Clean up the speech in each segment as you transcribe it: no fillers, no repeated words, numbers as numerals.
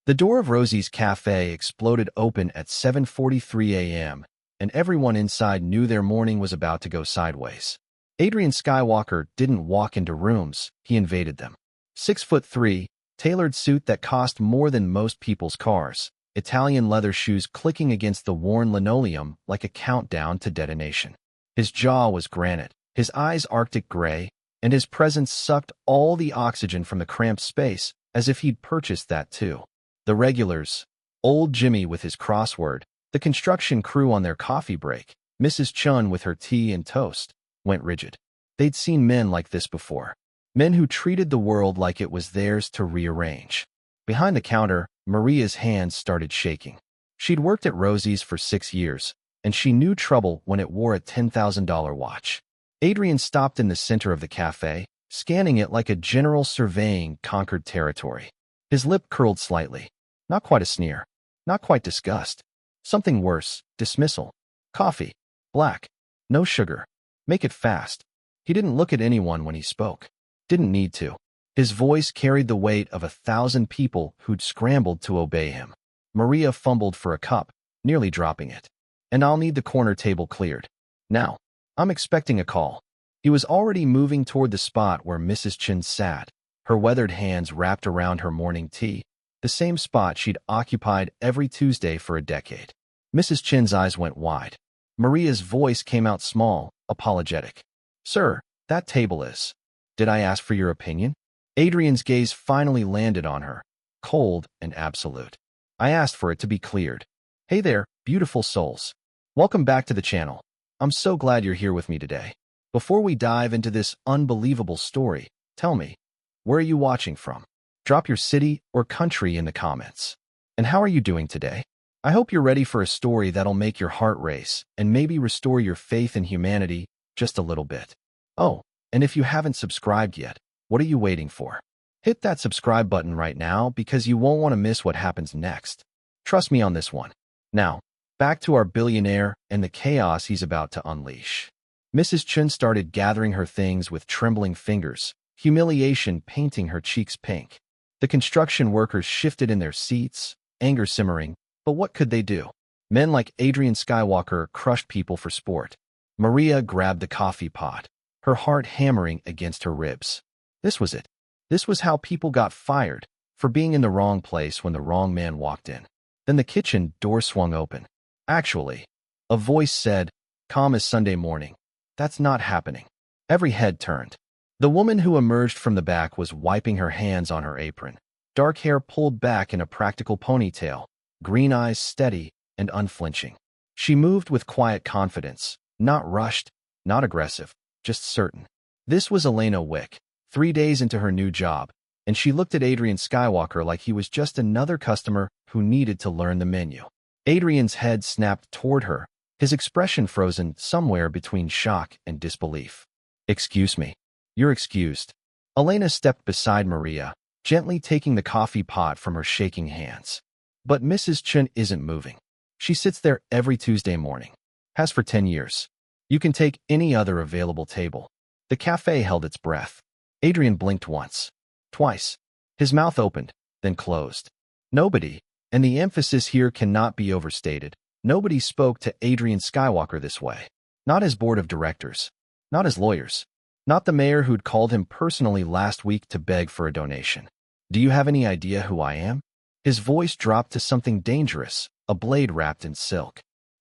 The door of Rosie's Café exploded open at 7:43 a.m., and everyone inside knew their morning was about to go sideways. Adrian Skywalker didn't walk into rooms, he invaded them. 6'3", tailored suit that cost more than most people's cars, Italian leather shoes clicking against the worn linoleum like a countdown to detonation. His jaw was granite, his eyes Arctic gray, and his presence sucked all the oxygen from the cramped space as if he'd purchased that too. The regulars, old Jimmy with his crossword, the construction crew on their coffee break, Mrs. Chun with her tea and toast, went rigid. They'd seen men like this before. Men who treated the world like it was theirs to rearrange. Behind the counter, Maria's hands started shaking. She'd worked at Rosie's for 6 years, and she knew trouble when it wore a $10,000 watch. Adrian stopped in the center of the cafe, scanning it like a general surveying conquered territory. His lip curled slightly. Not quite a sneer. Not quite disgust. Something worse, dismissal. Coffee. Black. No sugar. Make it fast. He didn't look at anyone when he spoke. Didn't need to. His voice carried the weight of 1,000 people who'd scrambled to obey him. Maria fumbled for a cup, nearly dropping it. And I'll need the corner table cleared. Now. I'm expecting a call. He was already moving toward the spot where Mrs. Chin sat, her weathered hands wrapped around her morning tea, the same spot she'd occupied every Tuesday for a decade. Mrs. Chin's eyes went wide. Maria's voice came out small, apologetic. Sir, that table is. Did I ask for your opinion? Adrian's gaze finally landed on her, cold and absolute. I asked for it to be cleared. Hey there, beautiful souls. Welcome back to the channel. I'm so glad you're here with me today. Before we dive into this unbelievable story, tell me, where are you watching from? Drop your city or country in the comments. And how are you doing today? I hope you're ready for a story that'll make your heart race and maybe restore your faith in humanity just a little bit. Oh, and if you haven't subscribed yet, what are you waiting for? Hit that subscribe button right now because you won't want to miss what happens next. Trust me on this one. Now, back to our billionaire and the chaos he's about to unleash. Mrs. Chun started gathering her things with trembling fingers, humiliation painting her cheeks pink. The construction workers shifted in their seats, anger simmering, but what could they do? Men like Adrian Skywalker crushed people for sport. Maria grabbed the coffee pot, her heart hammering against her ribs. This was it. This was how people got fired, for being in the wrong place when the wrong man walked in. Then the kitchen door swung open. Actually, a voice said, calm as Sunday morning. That's not happening. Every head turned. The woman who emerged from the back was wiping her hands on her apron, dark hair pulled back in a practical ponytail, green eyes steady and unflinching. She moved with quiet confidence, not rushed, not aggressive, just certain. This was Elena Wick, 3 days into her new job, and she looked at Adrian Skywalker like he was just another customer who needed to learn the menu. Adrian's head snapped toward her, his expression frozen somewhere between shock and disbelief. Excuse me. You're excused. Elena stepped beside Maria, gently taking the coffee pot from her shaking hands. But Mrs. Chun isn't moving. She sits there every Tuesday morning. Has for 10 years. You can take any other available table. The cafe held its breath. Adrian blinked once. Twice. His mouth opened, then closed. Nobody, and the emphasis here cannot be overstated, nobody spoke to Adrian Skywalker this way. Not his board of directors. Not his lawyers. Not the mayor who'd called him personally last week to beg for a donation. Do you have any idea who I am? His voice dropped to something dangerous, a blade wrapped in silk.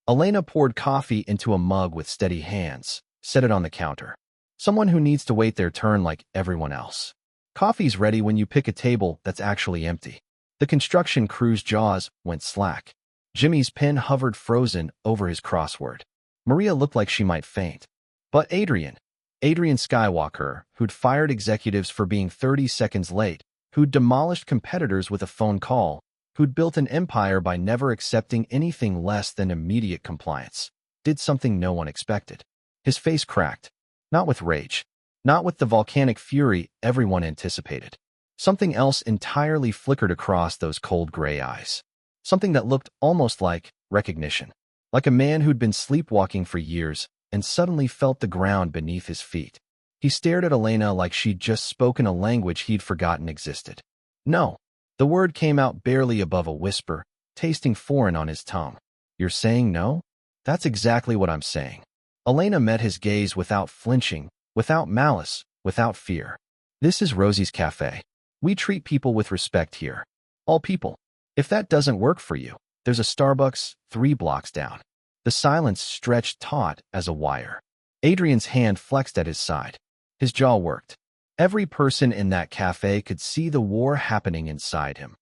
Elena poured coffee into a mug with steady hands, set it on the counter. Someone who needs to wait their turn like everyone else. Coffee's ready when you pick a table that's actually empty. The construction crew's jaws went slack. Jimmy's pen hovered frozen over his crossword. Maria looked like she might faint. But Adrian Skywalker, who'd fired executives for being 30 seconds late, who'd demolished competitors with a phone call, who'd built an empire by never accepting anything less than immediate compliance, did something no one expected. His face cracked. Not with rage. Not with the volcanic fury everyone anticipated. Something else entirely flickered across those cold gray eyes. Something that looked almost like recognition. Like a man who'd been sleepwalking for years and suddenly felt the ground beneath his feet. He stared at Elena like she'd just spoken a language he'd forgotten existed. No, The word came out barely above a whisper, tasting foreign on his tongue. You're saying no? That's exactly what I'm saying. Elena met his gaze without flinching, without malice, without fear. This is Rosie's Café. We treat people with respect here. All people. If that doesn't work for you, there's a Starbucks 3 blocks down. The silence stretched taut as a wire. Adrian's hand flexed at his side. His jaw worked. Every person in that cafe could see the war happening inside him.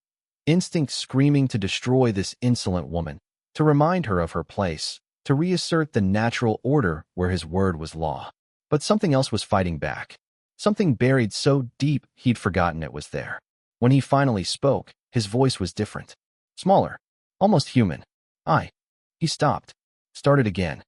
Instinct screaming to destroy this insolent woman, to remind her of her place, to reassert the natural order where his word was law. But something else was fighting back. Something buried so deep he'd forgotten it was there. When he finally spoke, his voice was different. Smaller. Almost human. He stopped. Started again.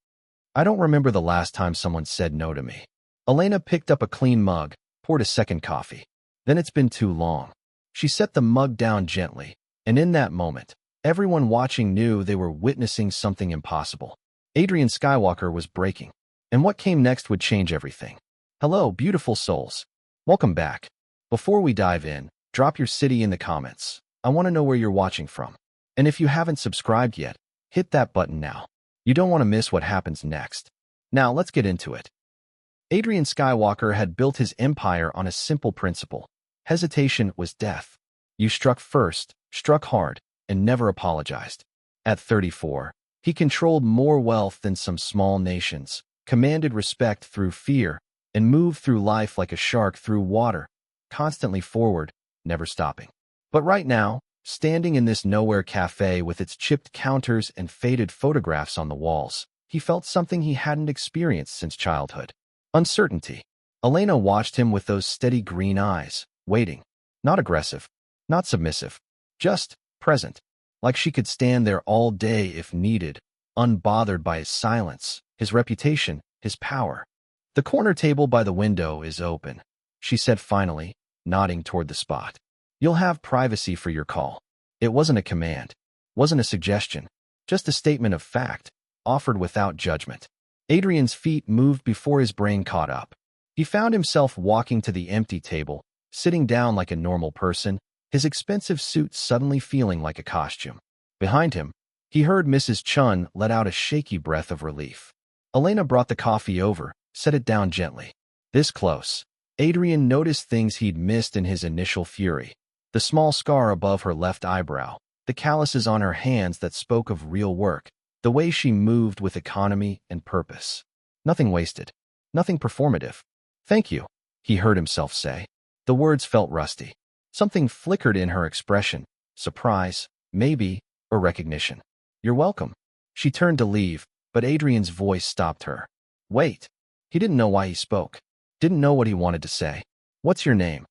I don't remember the last time someone said no to me. Elena picked up a clean mug, poured a second coffee. Then it's been too long. She set the mug down gently, and in that moment, everyone watching knew they were witnessing something impossible. Adrian Skywalker was breaking, and what came next would change everything. Hello, beautiful souls. Welcome back. Before we dive in, drop your city in the comments. I want to know where you're watching from. And if you haven't subscribed yet, hit that button now. You don't want to miss what happens next. Now, let's get into it. Adrian Skywalker had built his empire on a simple principle. Hesitation was death. You struck first, struck hard, and never apologized. At 34, he controlled more wealth than some small nations, commanded respect through fear, and moved through life like a shark through water, constantly forward, never stopping. But right now, standing in this nowhere cafe with its chipped counters and faded photographs on the walls, he felt something he hadn't experienced since childhood. Uncertainty. Elena watched him with those steady green eyes, waiting. Not aggressive, not submissive, just present, like she could stand there all day if needed, unbothered by his silence, his reputation, his power. The corner table by the window is open, she said finally, nodding toward the spot. You'll have privacy for your call. It wasn't a command, wasn't a suggestion, just a statement of fact, offered without judgment. Adrian's feet moved before his brain caught up. He found himself walking to the empty table, sitting down like a normal person, his expensive suit suddenly feeling like a costume. Behind him, he heard Mrs. Chun let out a shaky breath of relief. Elena brought the coffee over, set it down gently. This close, Adrian noticed things he'd missed in his initial fury. The small scar above her left eyebrow, the calluses on her hands that spoke of real work, the way she moved with economy and purpose. Nothing wasted. Nothing performative. Thank you, he heard himself say. The words felt rusty. Something flickered in her expression. Surprise, maybe, or recognition. You're welcome. She turned to leave, but Adrian's voice stopped her. Wait. He didn't know why he spoke. Didn't know what he wanted to say. What's your name?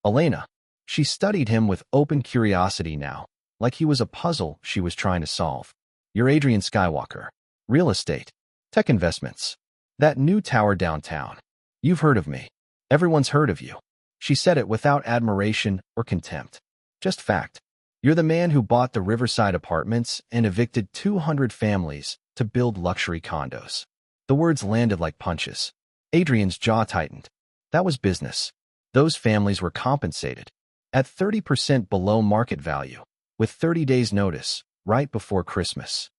Elena. She studied him with open curiosity now, like he was a puzzle she was trying to solve. You're Adrian Skywalker. Real estate. Tech investments. That new tower downtown. You've heard of me. Everyone's heard of you. She said it without admiration or contempt. Just fact. You're the man who bought the Riverside apartments and evicted 200 families to build luxury condos. The words landed like punches. Adrian's jaw tightened. That was business. Those families were compensated. At 30% below market value, with 30 days' notice, right before Christmas.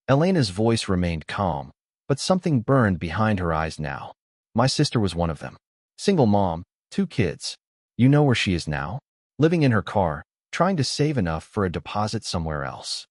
Elena's voice remained calm, but something burned behind her eyes now. My sister was one of them. Single mom, 2 kids. You know where she is now? Living in her car, trying to save enough for a deposit somewhere else.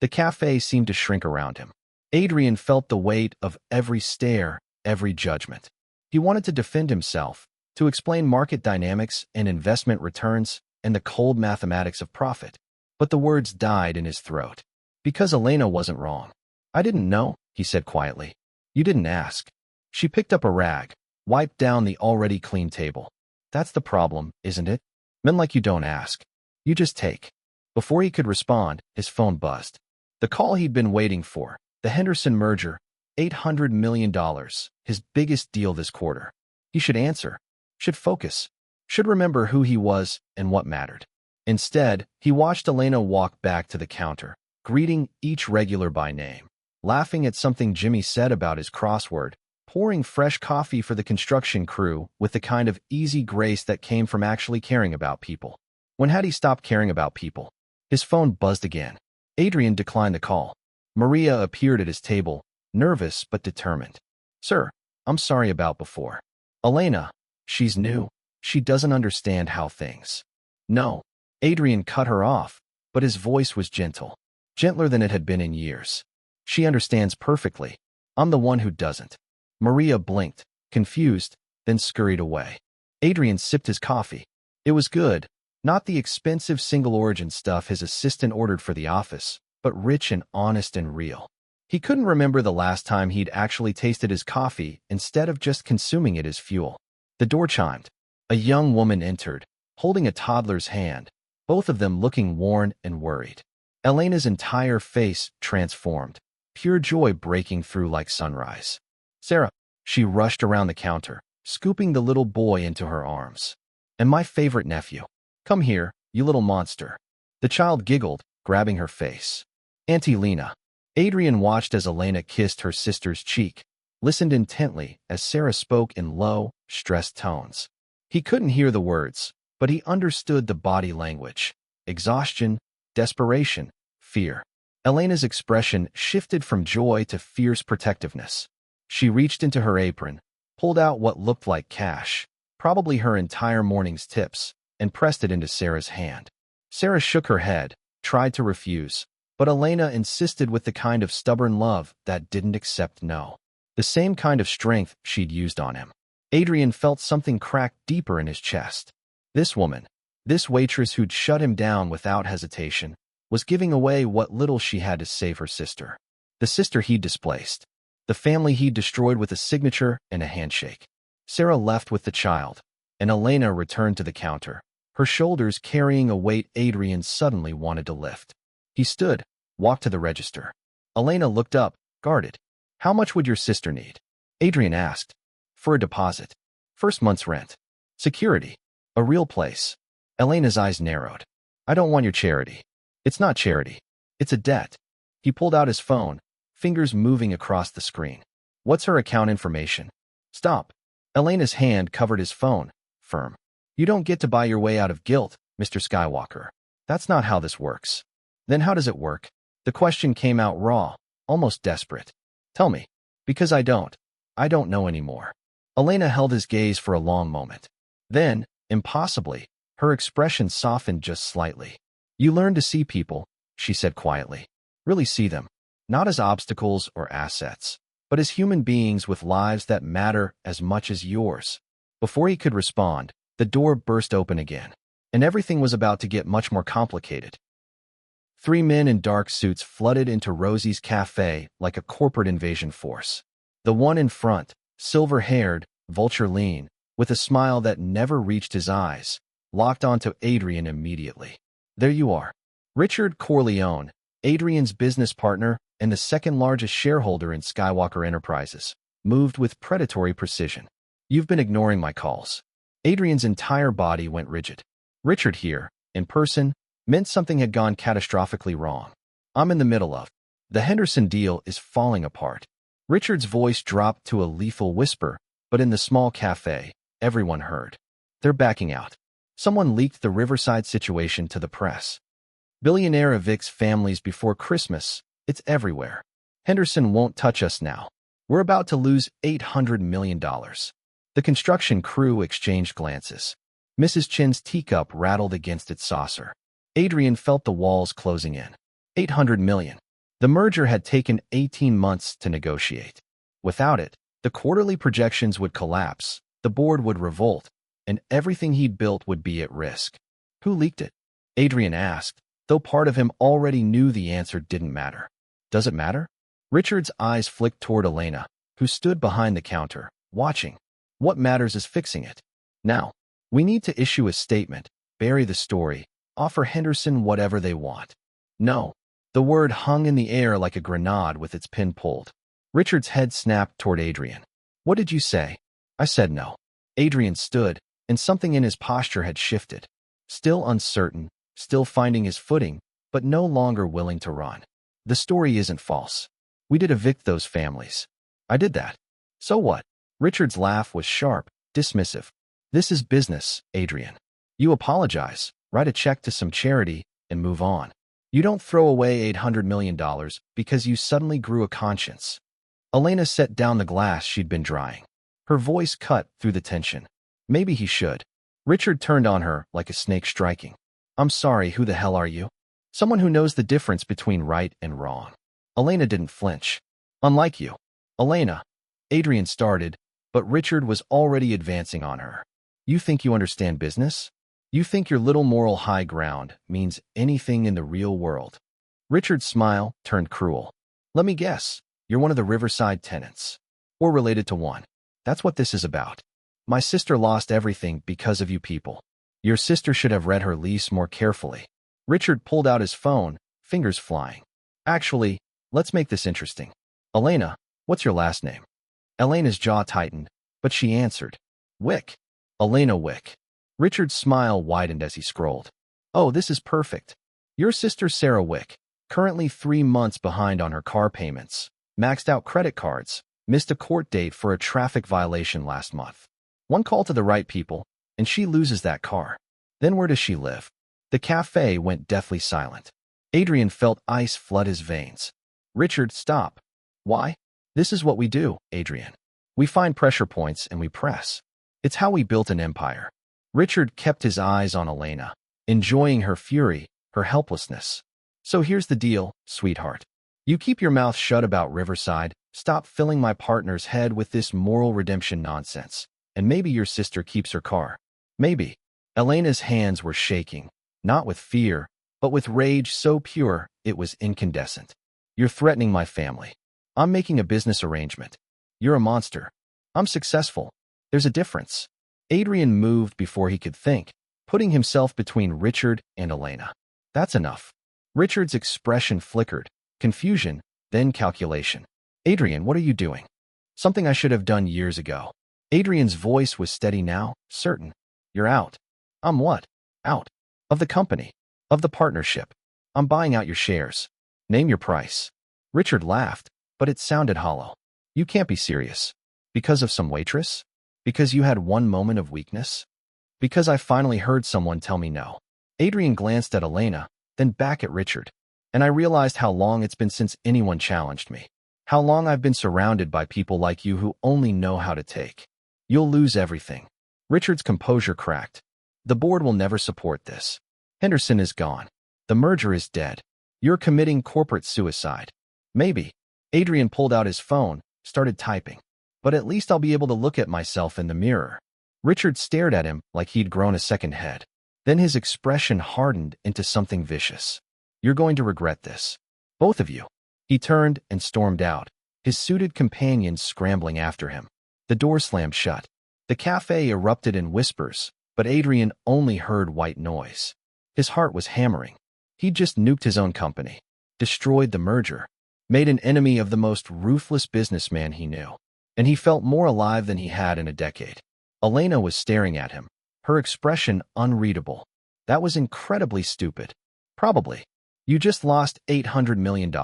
The cafe seemed to shrink around him. Adrian felt the weight of every stare, every judgment. He wanted to defend himself, to explain market dynamics and investment returns and the cold mathematics of profit. But the words died in his throat. Because Elena wasn't wrong. I didn't know, he said quietly. You didn't ask. She picked up a rag, wiped down the already clean table. That's the problem, isn't it? Men like you don't ask. You just take. Before he could respond, his phone buzzed. The call he'd been waiting for, the Henderson merger, $800 million, his biggest deal this quarter. He should answer, should focus, should remember who he was and what mattered. Instead, he watched Elena walk back to the counter, greeting each regular by name, laughing at something Jimmy said about his crossword, pouring fresh coffee for the construction crew with the kind of easy grace that came from actually caring about people. When had he stopped caring about people? His phone buzzed again. Adrian declined the call. Maria appeared at his table, nervous but determined. Sir, I'm sorry about before. Elena, she's new. She doesn't understand how things. No. Adrian cut her off, but his voice was gentle. Gentler than it had been in years. She understands perfectly. I'm the one who doesn't. Maria blinked, confused, then scurried away. Adrian sipped his coffee. It was good. Not the expensive single-origin stuff his assistant ordered for the office, but rich and honest and real. He couldn't remember the last time he'd actually tasted his coffee instead of just consuming it as fuel. The door chimed. A young woman entered, holding a toddler's hand, both of them looking worn and worried. Elena's entire face transformed, pure joy breaking through like sunrise. Sarah, she rushed around the counter, scooping the little boy into her arms. And my favorite nephew. Come here, you little monster. The child giggled, grabbing her face. Auntie Lena. Adrian watched as Elena kissed her sister's cheek, listened intently as Sarah spoke in low, stressed tones. He couldn't hear the words, but he understood the body language. Exhaustion, desperation, fear. Elena's expression shifted from joy to fierce protectiveness. She reached into her apron, pulled out what looked like cash, probably her entire morning's tips, and pressed it into Sarah's hand. Sarah shook her head, tried to refuse, but Elena insisted with the kind of stubborn love that didn't accept no. The same kind of strength she'd used on him. Adrian felt something crack deeper in his chest. This woman, this waitress who'd shut him down without hesitation, was giving away what little she had to save her sister. The sister he'd displaced. The family he'd destroyed with a signature and a handshake. Sarah left with the child, and Elena returned to the counter, her shoulders carrying a weight Adrian suddenly wanted to lift. He stood, walked to the register. Elena looked up, guarded. How much would your sister need? Adrian asked. For a deposit. First month's rent. Security. A real place. Elena's eyes narrowed. I don't want your charity. It's not charity. It's a debt. He pulled out his phone, fingers moving across the screen. What's her account information? Stop. Elena's hand covered his phone, firm. You don't get to buy your way out of guilt, Mr. Skywalker. That's not how this works. Then how does it work? The question came out raw, almost desperate. Tell me. Because I don't know anymore. Elena held his gaze for a long moment. Then, impossibly, her expression softened just slightly. You learn to see people, she said quietly. Really see them. Not as obstacles or assets, but as human beings with lives that matter as much as yours. Before he could respond, the door burst open again, and everything was about to get much more complicated. 3 men in dark suits flooded into Rosie's Café like a corporate invasion force. The one in front, silver-haired, vulture lean, with a smile that never reached his eyes, locked onto Adrian immediately. There you are. Richard Corleone, Adrian's business partner and the second-largest shareholder in Skywalker Enterprises, moved with predatory precision. You've been ignoring my calls. Adrian's entire body went rigid. Richard here, in person, meant something had gone catastrophically wrong. I'm in the middle of. The Henderson deal is falling apart. Richard's voice dropped to a lethal whisper, but in the small cafe, everyone heard. They're backing out. Someone leaked the Riverside situation to the press. Billionaire evicts families before Christmas. It's everywhere. Henderson won't touch us now. We're about to lose $800 million. The construction crew exchanged glances. Mrs. Chin's teacup rattled against its saucer. Adrian felt the walls closing in. $800 million. The merger had taken 18 months to negotiate. Without it, the quarterly projections would collapse, the board would revolt, and everything he'd built would be at risk. Who leaked it? Adrian asked, though part of him already knew the answer didn't matter. Does it matter? Richard's eyes flicked toward Elena, who stood behind the counter, watching. What matters is fixing it. Now, we need to issue a statement, bury the story, offer Henderson whatever they want. No. The word hung in the air like a grenade with its pin pulled. Richard's head snapped toward Adrian. What did you say? I said no. Adrian stood, and something in his posture had shifted. Still uncertain, still finding his footing, but no longer willing to run. The story isn't false. We did evict those families. I did that. So what? Richard's laugh was sharp, dismissive. This is business, Adrian. You apologize, write a check to some charity, and move on. You don't throw away $800 million because you suddenly grew a conscience. Elena set down the glass she'd been drying. Her voice cut through the tension. Maybe he should. Richard turned on her like a snake striking. I'm sorry, who the hell are you? Someone who knows the difference between right and wrong. Elena didn't flinch. Unlike you. Elena, Adrian started, but Richard was already advancing on her. You think you understand business? You think your little moral high ground means anything in the real world? Richard's smile turned cruel. Let me guess, you're one of the Riverside tenants. Or related to one. That's what this is about. My sister lost everything because of you people. Your sister should have read her lease more carefully. Richard pulled out his phone, fingers flying. Actually, let's make this interesting. Elena, what's your last name? Elena's jaw tightened, but she answered. Wick. Elena Wick. Richard's smile widened as he scrolled. Oh, this is perfect. Your sister Sarah Wick, currently 3 months behind on her car payments, maxed out credit cards, missed a court date for a traffic violation last month. One call to the right people, and she loses that car. Then where does she live? The cafe went deathly silent. Adrian felt ice flood his veins. Richard, stop. Why? This is what we do, Adrian. We find pressure points and we press. It's how we built an empire. Richard kept his eyes on Elena, enjoying her fury, her helplessness. So here's the deal, sweetheart. You keep your mouth shut about Riverside, stop filling my partner's head with this moral redemption nonsense, and maybe your sister keeps her car. Maybe. Elena's hands were shaking, not with fear, but with rage so pure it was incandescent. You're threatening my family. I'm making a business arrangement. You're a monster. I'm successful. There's a difference. Adrian moved before he could think, putting himself between Richard and Elena. That's enough. Richard's expression flickered, confusion, then calculation. Adrian, what are you doing? Something I should have done years ago. Adrian's voice was steady now, certain. You're out. I'm what? Out. Of the company. Of the partnership. I'm buying out your shares. Name your price. Richard laughed, but it sounded hollow. You can't be serious. Because of some waitress? Because you had one moment of weakness? Because I finally heard someone tell me no. Adrian glanced at Elena, then back at Richard. And I realized how long it's been since anyone challenged me. How long I've been surrounded by people like you who only know how to take. You'll lose everything. Richard's composure cracked. The board will never support this. Henderson is gone. The merger is dead. You're committing corporate suicide. Maybe. Adrian pulled out his phone, started typing. But at least I'll be able to look at myself in the mirror. Richard stared at him like he'd grown a second head. Then his expression hardened into something vicious. You're going to regret this. Both of you. He turned and stormed out, his suited companions scrambling after him. The door slammed shut. The cafe erupted in whispers, but Adrian only heard white noise. His heart was hammering. He'd just nuked his own company, destroyed the merger, made an enemy of the most ruthless businessman he knew. And he felt more alive than he had in a decade. Elena was staring at him, her expression unreadable. That was incredibly stupid. Probably. You just lost $800 million.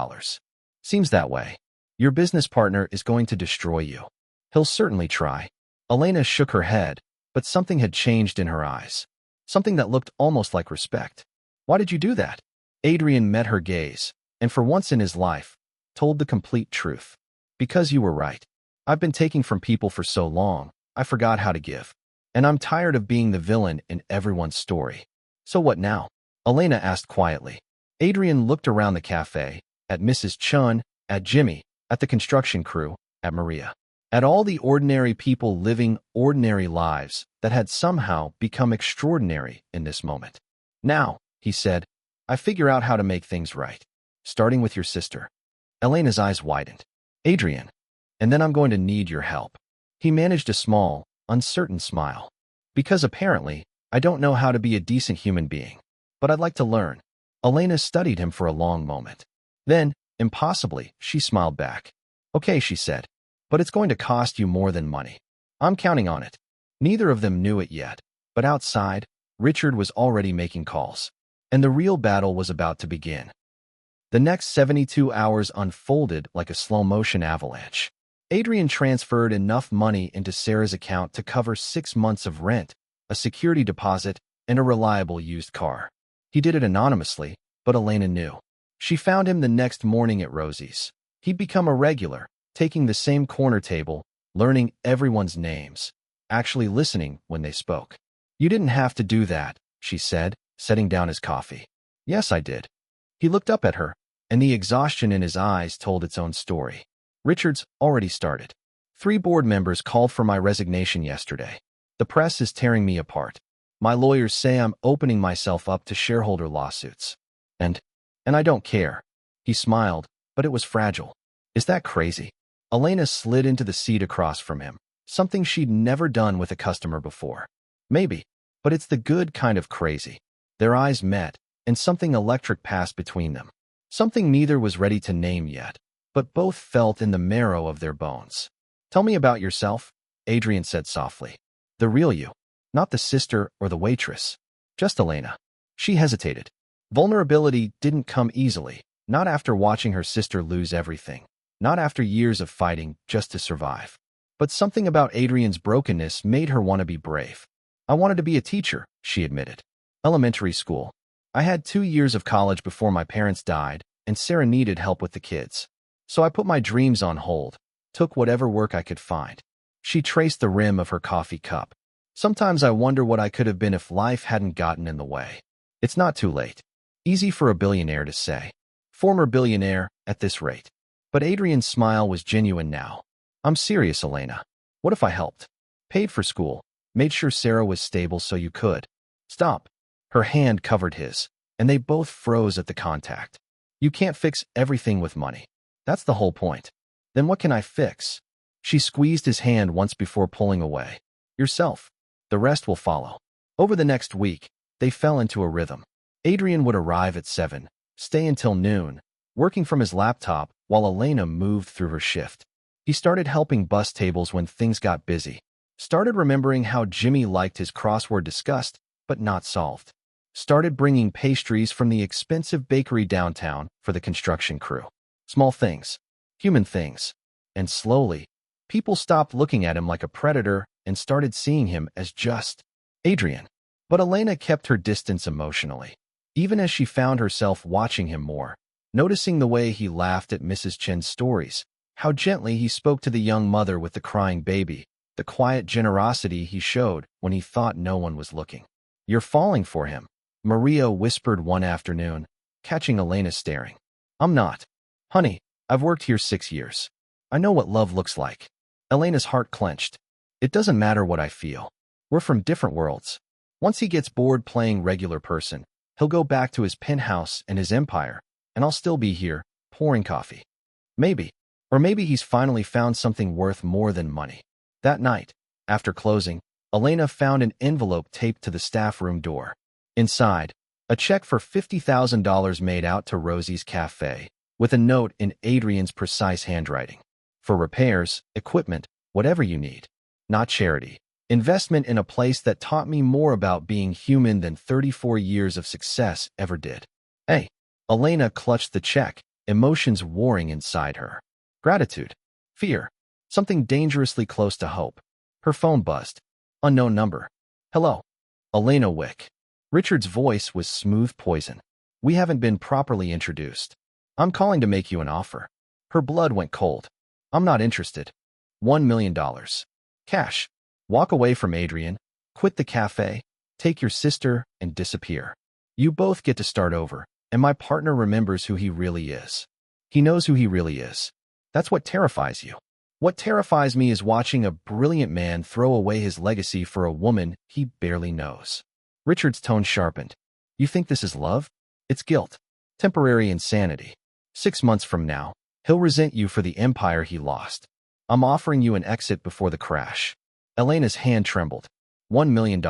Seems that way. Your business partner is going to destroy you. He'll certainly try. Elena shook her head, but something had changed in her eyes. Something that looked almost like respect. Why did you do that? Adrian met her gaze, and for once in his life, told the complete truth. Because you were right. I've been taking from people for so long, I forgot how to give. And I'm tired of being the villain in everyone's story. So what now? Elena asked quietly. Adrian looked around the cafe, at Mrs. Chun, at Jimmy, at the construction crew, at Maria. At all the ordinary people living ordinary lives that had somehow become extraordinary in this moment. Now, he said, I figure out how to make things right. Starting with your sister. Elena's eyes widened. Adrian. And then I'm going to need your help. He managed a small, uncertain smile. Because apparently, I don't know how to be a decent human being. But I'd like to learn. Elena studied him for a long moment. Then, impossibly, she smiled back. Okay, she said. But it's going to cost you more than money. I'm counting on it. Neither of them knew it yet. But outside, Richard was already making calls. And the real battle was about to begin. The next 72 hours unfolded like a slow-motion avalanche. Adrian transferred enough money into Sarah's account to cover 6 months of rent, a security deposit, and a reliable used car. He did it anonymously, but Elena knew. She found him the next morning at Rosie's. He'd become a regular, taking the same corner table, learning everyone's names, actually listening when they spoke. "You didn't have to do that," she said, setting down his coffee. "Yes, I did." He looked up at her, and the exhaustion in his eyes told its own story. "Richard's already started. 3 board members called for my resignation yesterday. The press is tearing me apart. My lawyers say I'm opening myself up to shareholder lawsuits. And I don't care." He smiled, but it was fragile. "Is that crazy?" Elena slid into the seat across from him, something she'd never done with a customer before. "Maybe, but it's the good kind of crazy." Their eyes met, and something electric passed between them. Something neither was ready to name yet, but both felt in the marrow of their bones. "Tell me about yourself," Adrian said softly. "The real you, not the sister or the waitress. Just Elena." She hesitated. Vulnerability didn't come easily, not after watching her sister lose everything, not after years of fighting just to survive. But something about Adrian's brokenness made her want to be brave. "I wanted to be a teacher," she admitted. "Elementary school. I had 2 years of college before my parents died, and Sarah needed help with the kids. So I put my dreams on hold, took whatever work I could find." She traced the rim of her coffee cup. "Sometimes I wonder what I could have been if life hadn't gotten in the way. It's not too late." Easy for a billionaire to say. Former billionaire, at this rate. But Adrian's smile was genuine now. "I'm serious, Elena. What if I helped? Paid for school, made sure Sarah was stable so you could." "Stop." Her hand covered his, and they both froze at the contact. "You can't fix everything with money. That's the whole point." "Then what can I fix?" She squeezed his hand once before pulling away. "Yourself. The rest will follow." Over the next week, they fell into a rhythm. Adrian would arrive at 7, stay until noon, working from his laptop while Elena moved through her shift. He started helping bus tables when things got busy. Started remembering how Jimmy liked his crossword discussed, but not solved. Started bringing pastries from the expensive bakery downtown for the construction crew. Small things. Human things. And slowly, people stopped looking at him like a predator and started seeing him as just Adrian. But Elena kept her distance emotionally. Even as she found herself watching him more, noticing the way he laughed at Mrs. Chen's stories, how gently he spoke to the young mother with the crying baby, the quiet generosity he showed when he thought no one was looking. "You're falling for him," Maria whispered one afternoon, catching Elena staring. "I'm not. Honey, I've worked here 6 years. I know what love looks like." Elena's heart clenched. "It doesn't matter what I feel. We're from different worlds. Once he gets bored playing regular person, he'll go back to his penthouse and his empire, and I'll still be here, pouring coffee. Maybe. Or maybe he's finally found something worth more than money." That night, after closing, Elena found an envelope taped to the staff room door. Inside, a check for $50,000 made out to Rosie's Café, with a note in Adrian's precise handwriting. "For repairs, equipment, whatever you need. Not charity. Investment in a place that taught me more about being human than 34 years of success ever did." "Hey." Elena clutched the check, emotions warring inside her. Gratitude. Fear. Something dangerously close to hope. Her phone buzzed. Unknown number. "Hello." Elena Wick. Richard's voice was smooth poison. "We haven't been properly introduced. I'm calling to make you an offer." Her blood went cold. "I'm not interested. $1 million. Cash. Walk away from Adrian, quit the cafe, take your sister, and disappear. You both get to start over, and my partner remembers who he really is. He knows who he really is. That's what terrifies you. What terrifies me is watching a brilliant man throw away his legacy for a woman he barely knows." Richard's tone sharpened. "You think this is love? It's guilt. Temporary insanity. 6 months from now, he'll resent you for the empire he lost. I'm offering you an exit before the crash." Elena's hand trembled. $1 million.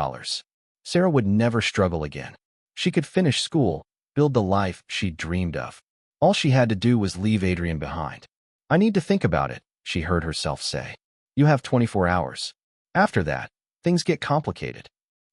Sarah would never struggle again. She could finish school, build the life she'd dreamed of. All she had to do was leave Adrian behind. "I need to think about it," she heard herself say. "You have 24 hours. After that, things get complicated."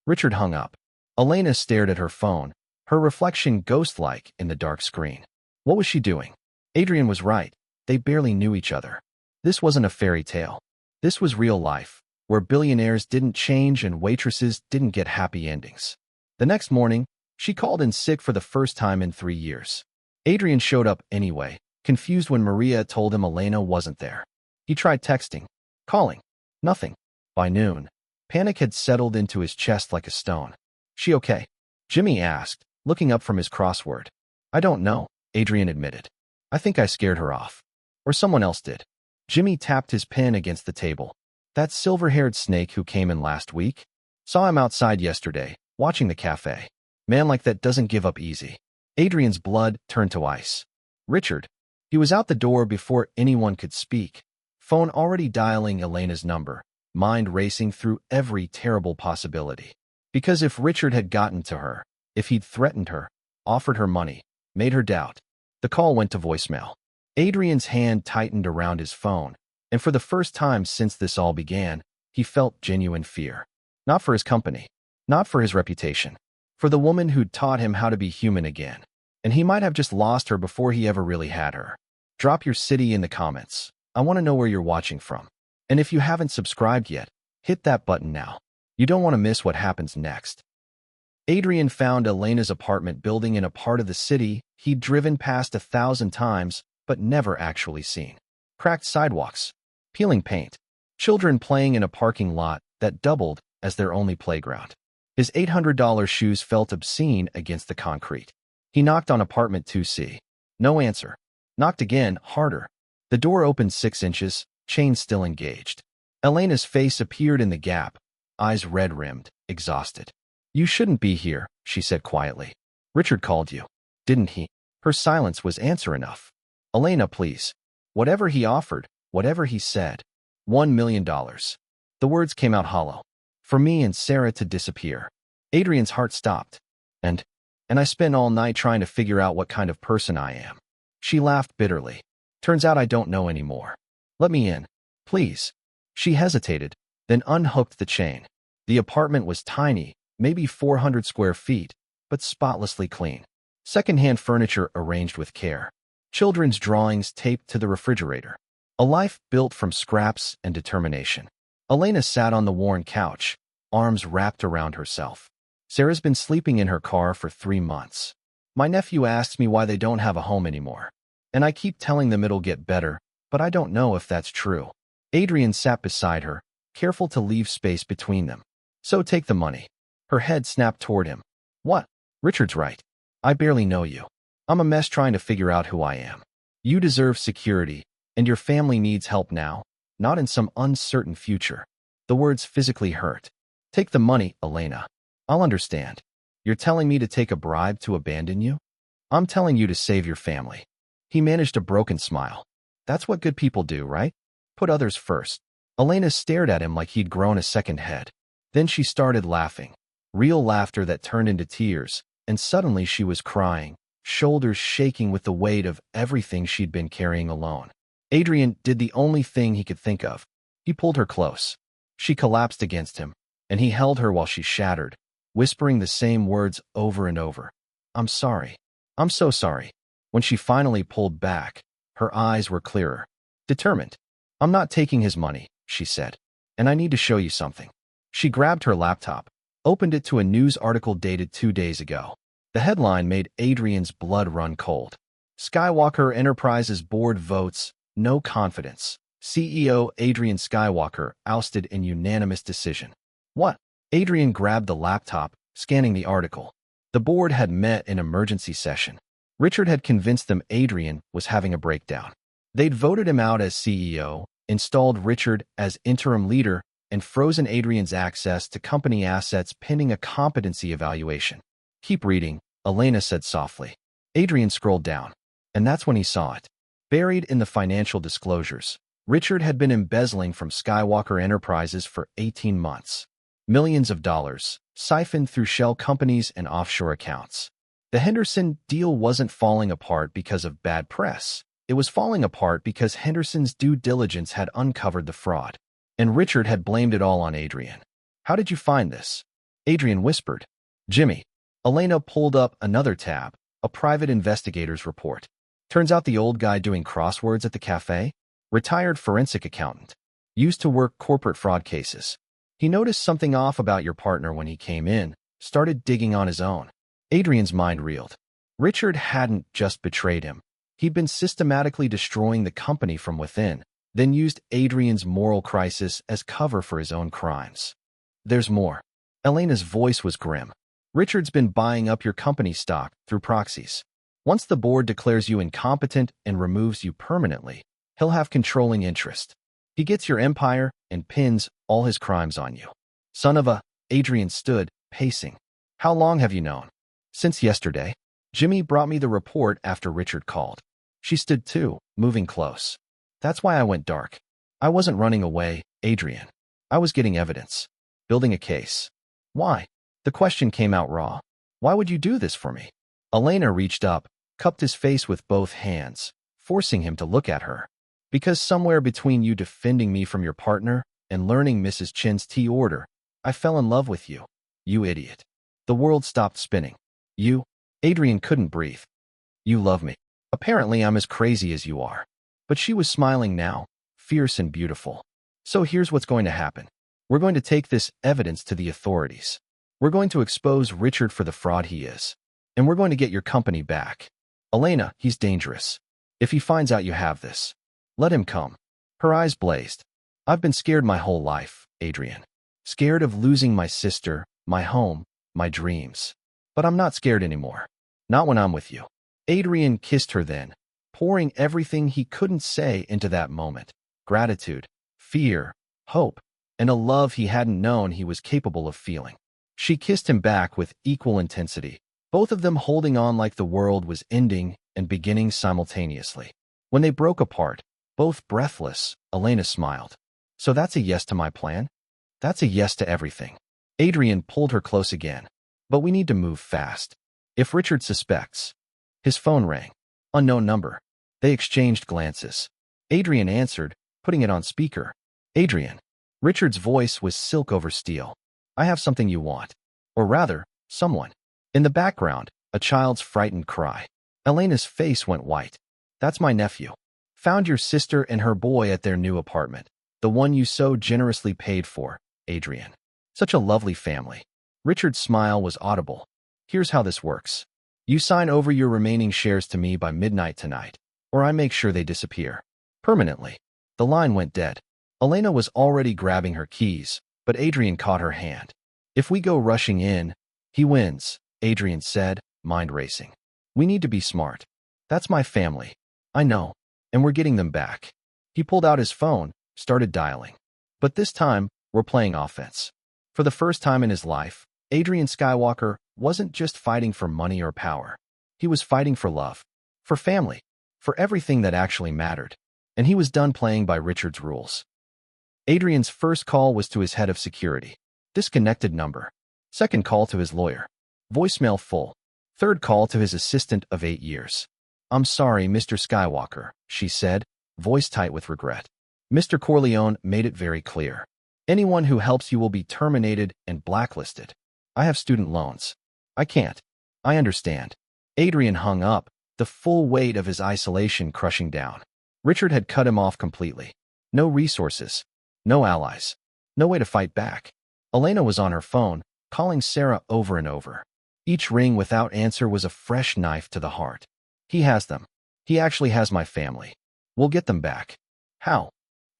Richard hung up. Elena stared at her phone, her reflection ghost-like in the dark screen. What was she doing? Adrian was right. They barely knew each other. This wasn't a fairy tale. This was real life, where billionaires didn't change and waitresses didn't get happy endings. The next morning, she called in sick for the first time in 3 years. Adrian showed up anyway, confused when Maria told him Elena wasn't there. He tried texting, calling. Nothing. By noon, panic had settled into his chest like a stone. She okay? Jimmy asked, looking up from his crossword. I don't know, Adrian admitted. I think I scared her off. Or someone else did. Jimmy tapped his pen against the table. That silver-haired snake who came in last week? Saw him outside yesterday, watching the cafe. Man like that doesn't give up easy. Adrian's blood turned to ice. Richard. He was out the door before anyone could speak. Phone already dialing Elena's number, mind racing through every terrible possibility. Because if Richard had gotten to her, if he'd threatened her, offered her money, made her doubt, the call went to voicemail. Adrian's hand tightened around his phone, and for the first time since this all began, he felt genuine fear. Not for his company, not for his reputation, for the woman who'd taught him how to be human again. And he might have just lost her before he ever really had her. Drop your city in the comments. I want to know where you're watching from. And if you haven't subscribed yet, hit that button now. You don't want to miss what happens next. Adrian found Elena's apartment building in a part of the city he'd driven past 1,000 times but never actually seen. Cracked sidewalks, peeling paint, children playing in a parking lot that doubled as their only playground. His $800 shoes felt obscene against the concrete. He knocked on apartment 2C. No answer. Knocked again, harder. The door opened 6 inches, chain still engaged. Elena's face appeared in the gap, eyes red-rimmed, exhausted. You shouldn't be here, she said quietly. Richard called you. Didn't he? Her silence was answer enough. Elena, please. Whatever he offered, whatever he said. $1 million. The words came out hollow. For me and Sarah to disappear. Adrian's heart stopped. And I spent all night trying to figure out what kind of person I am. She laughed bitterly. Turns out I don't know anymore. Let me in. Please. She hesitated, then unhooked the chain. The apartment was tiny, maybe 400 square feet, but spotlessly clean. Second-hand furniture arranged with care. Children's drawings taped to the refrigerator. A life built from scraps and determination. Elena sat on the worn couch, arms wrapped around herself. Sarah's been sleeping in her car for 3 months. My nephew asks me why they don't have a home anymore. And I keep telling them it'll get better, but I don't know if that's true. Adrian sat beside her, careful to leave space between them. So take the money. Her head snapped toward him. What? Richard's right. I barely know you. I'm a mess trying to figure out who I am. You deserve security, and your family needs help now, not in some uncertain future. The words physically hurt. Take the money, Elena. I'll understand. You're telling me to take a bribe to abandon you? I'm telling you to save your family. He managed a broken smile. That's what good people do, right? Put others first. Elena stared at him like he'd grown a second head. Then she started laughing. Real laughter that turned into tears, and suddenly she was crying, shoulders shaking with the weight of everything she'd been carrying alone. Adrian did the only thing he could think of. He pulled her close. She collapsed against him, and he held her while she shattered, whispering the same words over and over. I'm sorry. I'm so sorry. When she finally pulled back, her eyes were clearer. Determined. I'm not taking his money, she said. And I need to show you something. She grabbed her laptop, opened it to a news article dated 2 days ago. The headline made Adrian's blood run cold. Skywalker Enterprises board votes no confidence. CEO Adrian Skywalker ousted in unanimous decision. What? Adrian grabbed the laptop, scanning the article. The board had met in emergency session. Richard had convinced them Adrian was having a breakdown. They'd voted him out as CEO, installed Richard as interim leader, and frozen Adrian's access to company assets pending a competency evaluation. Keep reading, Elena said softly. Adrian scrolled down, and that's when he saw it. Buried in the financial disclosures, Richard had been embezzling from Skywalker Enterprises for 18 months. Millions of dollars, siphoned through shell companies and offshore accounts. The Henderson deal wasn't falling apart because of bad press. It was falling apart because Henderson's due diligence had uncovered the fraud. And Richard had blamed it all on Adrian. How did you find this? Adrian whispered. Jimmy. Elena pulled up another tab, a private investigator's report. Turns out the old guy doing crosswords at the cafe? Retired forensic accountant. Used to work corporate fraud cases. He noticed something off about your partner when he came in, started digging on his own. Adrian's mind reeled. Richard hadn't just betrayed him. He'd been systematically destroying the company from within, then used Adrian's moral crisis as cover for his own crimes. There's more. Elena's voice was grim. Richard's been buying up your company stock through proxies. Once the board declares you incompetent and removes you permanently, he'll have controlling interest. He gets your empire and pins all his crimes on you. Son of a... Adrian stood, pacing. How long have you known? Since yesterday. Jimmy brought me the report after Richard called. She stood too, moving close. That's why I went dark. I wasn't running away, Adrian. I was getting evidence. Building a case. Why? The question came out raw. Why would you do this for me? Elena reached up, cupped his face with both hands, forcing him to look at her. Because somewhere between you defending me from your partner and learning Mrs. Chin's tea order, I fell in love with you. You idiot. The world stopped spinning. You... Adrian couldn't breathe. You love me. Apparently I'm as crazy as you are. But she was smiling now, fierce and beautiful. So here's what's going to happen. We're going to take this evidence to the authorities. We're going to expose Richard for the fraud he is. And we're going to get your company back. Elena, he's dangerous. If he finds out you have this, let him come. Her eyes blazed. I've been scared my whole life, Adrian. Scared of losing my sister, my home, my dreams. But I'm not scared anymore. Not when I'm with you. Adrian kissed her then, pouring everything he couldn't say into that moment. Gratitude, fear, hope, and a love he hadn't known he was capable of feeling. She kissed him back with equal intensity, both of them holding on like the world was ending and beginning simultaneously. When they broke apart, both breathless, Elena smiled. So that's a yes to my plan? That's a yes to everything. Adrian pulled her close again. But we need to move fast. If Richard suspects... His phone rang. Unknown number. They exchanged glances. Adrian answered, putting it on speaker. Adrian. Richard's voice was silk over steel. I have something you want. Or rather, someone. In the background, a child's frightened cry. Elena's face went white. That's my nephew. Found your sister and her boy at their new apartment. The one you so generously paid for, Adrian. Such a lovely family. Richard's smile was audible. Here's how this works. You sign over your remaining shares to me by midnight tonight, or I make sure they disappear. Permanently. The line went dead. Elena was already grabbing her keys, but Adrian caught her hand. If we go rushing in, he wins, Adrian said, mind racing. We need to be smart. That's my family. I know. And we're getting them back. He pulled out his phone, started dialing. But this time, we're playing offense. For the first time in his life, Adrian Skywalker wasn't just fighting for money or power. He was fighting for love, for family, for everything that actually mattered. And he was done playing by Richard's rules. Adrian's first call was to his head of security. Disconnected number. Second call to his lawyer. Voicemail full. Third call to his assistant of 8 years. I'm sorry, Mr. Skywalker, she said, voice tight with regret. Mr. Corleone made it very clear. Anyone who helps you will be terminated and blacklisted. I have student loans. I can't. I understand. Adrian hung up, the full weight of his isolation crushing down. Richard had cut him off completely. No resources. No allies. No way to fight back. Elena was on her phone, calling Sarah over and over. Each ring without answer was a fresh knife to the heart. He has them. He actually has my family. We'll get them back. How?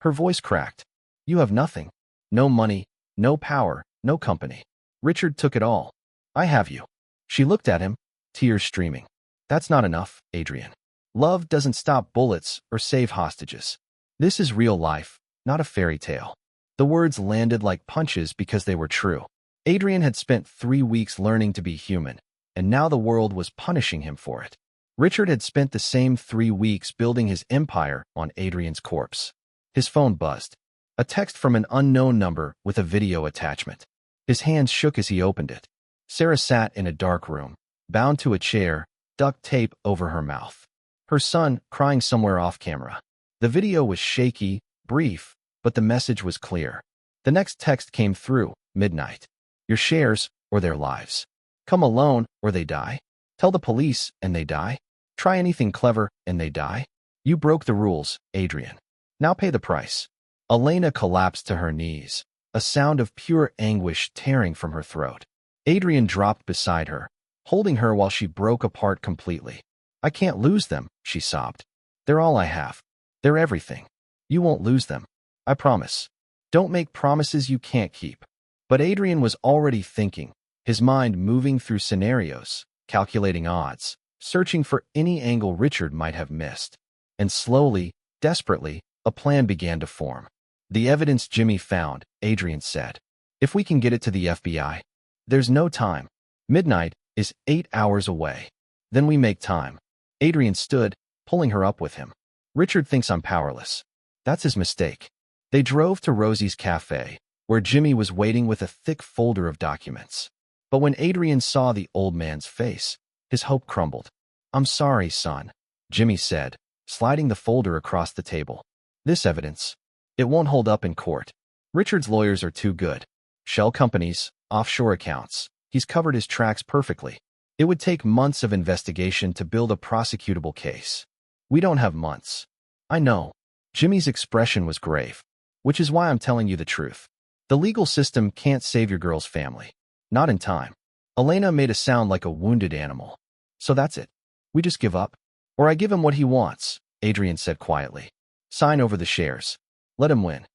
Her voice cracked. You have nothing. No money, no power, no company. Richard took it all. I have you. She looked at him, tears streaming. That's not enough, Adrian. Love doesn't stop bullets or save hostages. This is real life, not a fairy tale. The words landed like punches because they were true. Adrian had spent 3 weeks learning to be human, and now the world was punishing him for it. Richard had spent the same 3 weeks building his empire on Adrian's corpse. His phone buzzed. A text from an unknown number with a video attachment. His hands shook as he opened it. Sarah sat in a dark room, bound to a chair, duct tape over her mouth. Her son crying somewhere off camera. The video was shaky, brief, but the message was clear. The next text came through, midnight. Your shares or their lives. Come alone or they die. Tell the police and they die. Try anything clever and they die. You broke the rules, Adrian. Now pay the price. Elena collapsed to her knees, a sound of pure anguish tearing from her throat. Adrian dropped beside her, holding her while she broke apart completely. I can't lose them, she sobbed. They're all I have. They're everything. You won't lose them. I promise. Don't make promises you can't keep. But Adrian was already thinking, his mind moving through scenarios, calculating odds, searching for any angle Richard might have missed. And slowly, desperately, a plan began to form. The evidence Jimmy found, Adrian said. If we can get it to the FBI, there's no time. Midnight is 8 hours away. Then we make time. Adrian stood, pulling her up with him. Richard thinks I'm powerless. That's his mistake. They drove to Rosie's Café, where Jimmy was waiting with a thick folder of documents. But when Adrian saw the old man's face, his hope crumbled. I'm sorry, son, Jimmy said, sliding the folder across the table. This evidence, it won't hold up in court. Richard's lawyers are too good. Shell companies, offshore accounts. He's covered his tracks perfectly. It would take months of investigation to build a prosecutable case. We don't have months. I know. Jimmy's expression was grave. Which is why I'm telling you the truth. The legal system can't save your girl's family. Not in time. Elena made a sound like a wounded animal. So that's it. We just give up? Or I give him what he wants, Adrian said quietly. Sign over the shares. Let him win.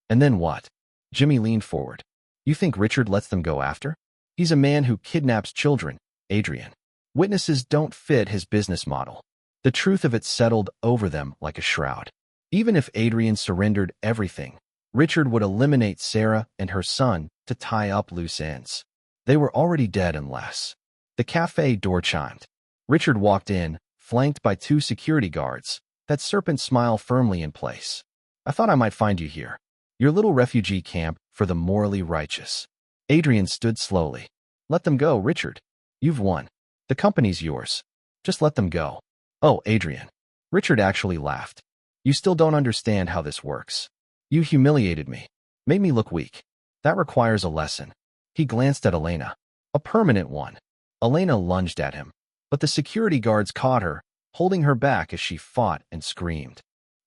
And then what? Jimmy leaned forward. You think Richard lets them go after? He's a man who kidnaps children, Adrian. Witnesses don't fit his business model. The truth of it settled over them like a shroud. Even if Adrian surrendered everything, Richard would eliminate Sarah and her son to tie up loose ends. They were already dead unless. The cafe door chimed. Richard walked in, flanked by 2 security guards, that serpent smile firmly in place. I thought I might find you here. Your little refugee camp for the morally righteous. Adrian stood slowly. Let them go, Richard. You've won. The company's yours. Just let them go. Oh, Adrian. Richard actually laughed. You still don't understand how this works. You humiliated me. Made me look weak. That requires a lesson. He glanced at Elena. A permanent one. Elena lunged at him. But the security guards caught her, holding her back as she fought and screamed.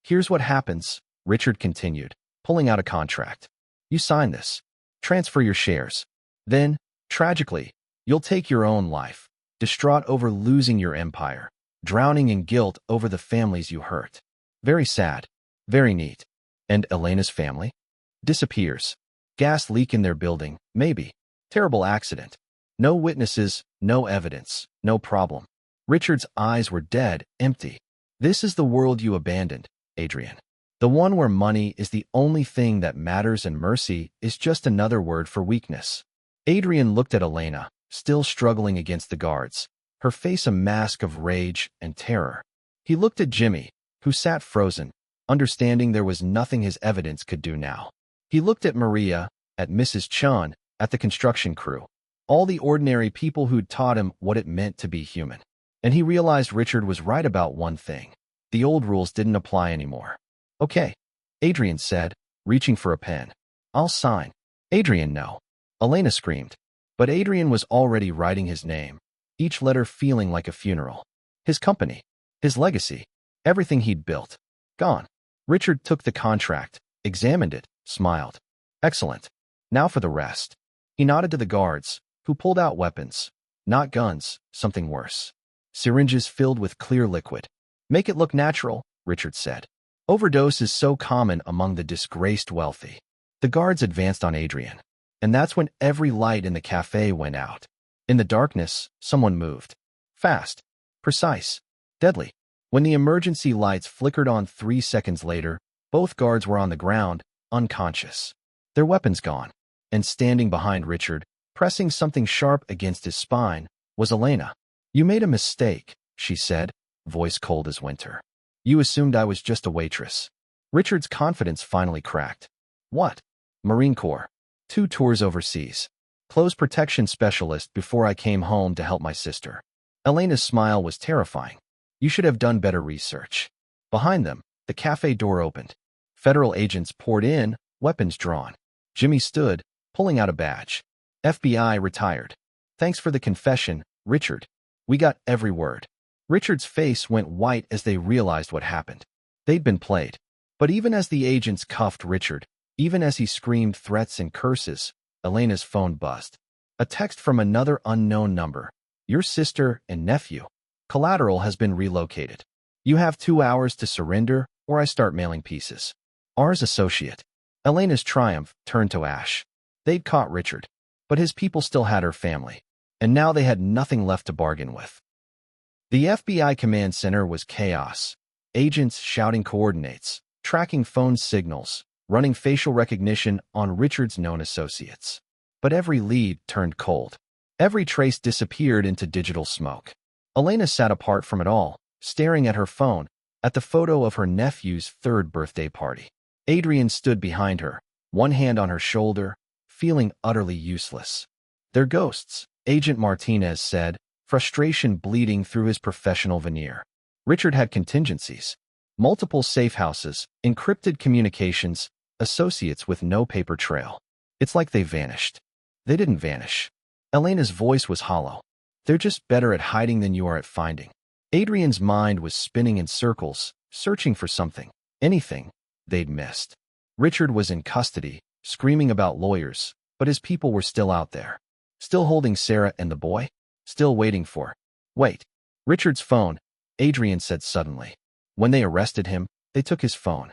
Here's what happens, Richard continued, pulling out a contract. You sign this. Transfer your shares. Then, tragically, you'll take your own life, distraught over losing your empire, drowning in guilt over the families you hurt. Very sad. Very neat. And Elena's family? Disappears. Gas leak in their building, maybe. Terrible accident. No witnesses, no evidence, no problem. Richard's eyes were dead, empty. This is the world you abandoned, Adrian. The one where money is the only thing that matters and mercy is just another word for weakness. Adrian looked at Elena, still struggling against the guards, her face a mask of rage and terror. He looked at Jimmy, who sat frozen, understanding there was nothing his evidence could do now. He looked at Maria, at Mrs. Chun, at the construction crew, all the ordinary people who'd taught him what it meant to be human. And he realized Richard was right about one thing. The old rules didn't apply anymore. Okay, Adrian said, reaching for a pen. I'll sign. Adrian, no. Elena screamed. But Adrian was already writing his name, each letter feeling like a funeral. His company, his legacy, everything he'd built. Gone. Richard took the contract, examined it, smiled. Excellent. Now for the rest. He nodded to the guards, who pulled out weapons. Not guns, something worse. Syringes filled with clear liquid. Make it look natural, Richard said. Overdose is so common among the disgraced wealthy. The guards advanced on Adrian. And that's when every light in the cafe went out. In the darkness, someone moved. Fast. Precise. Deadly. When the emergency lights flickered on 3 seconds later, both guards were on the ground, unconscious. Their weapons gone. And standing behind Richard, pressing something sharp against his spine, was Elena. You made a mistake, she said, voice cold as winter. You assumed I was just a waitress. Richard's confidence finally cracked. What? Marine Corps. 2 tours overseas. Close protection specialist before I came home to help my sister. Elena's smile was terrifying. You should have done better research. Behind them, the cafe door opened. Federal agents poured in, weapons drawn. Jimmy stood, pulling out a badge. FBI retired. Thanks for the confession, Richard. We got every word. Richard's face went white as they realized what happened. They'd been played. But even as the agents cuffed Richard, even as he screamed threats and curses, Elena's phone buzzed. A text from another unknown number. Your sister and nephew. Collateral has been relocated. You have 2 hours to surrender, or I start mailing pieces. R's associate. Elena's triumph turned to ash. They'd caught Richard, but his people still had her family, and now they had nothing left to bargain with. The FBI command center was chaos. Agents shouting coordinates, tracking phone signals, running facial recognition on Richard's known associates. But every lead turned cold. Every trace disappeared into digital smoke. Elena sat apart from it all, staring at her phone, at the photo of her nephew's 3rd birthday party. Adrian stood behind her, one hand on her shoulder, feeling utterly useless. They're ghosts, Agent Martinez said, frustration bleeding through his professional veneer. Richard had contingencies. Multiple safe houses, encrypted communications, associates with no paper trail. It's like they vanished. They didn't vanish. Elena's voice was hollow. They're just better at hiding than you are at finding. Adrian's mind was spinning in circles, searching for something, anything, they'd missed. Richard was in custody, screaming about lawyers, but his people were still out there. Still holding Sarah and the boy? Still waiting for. Wait. Richard's phone, Adrian said suddenly. When they arrested him, they took his phone.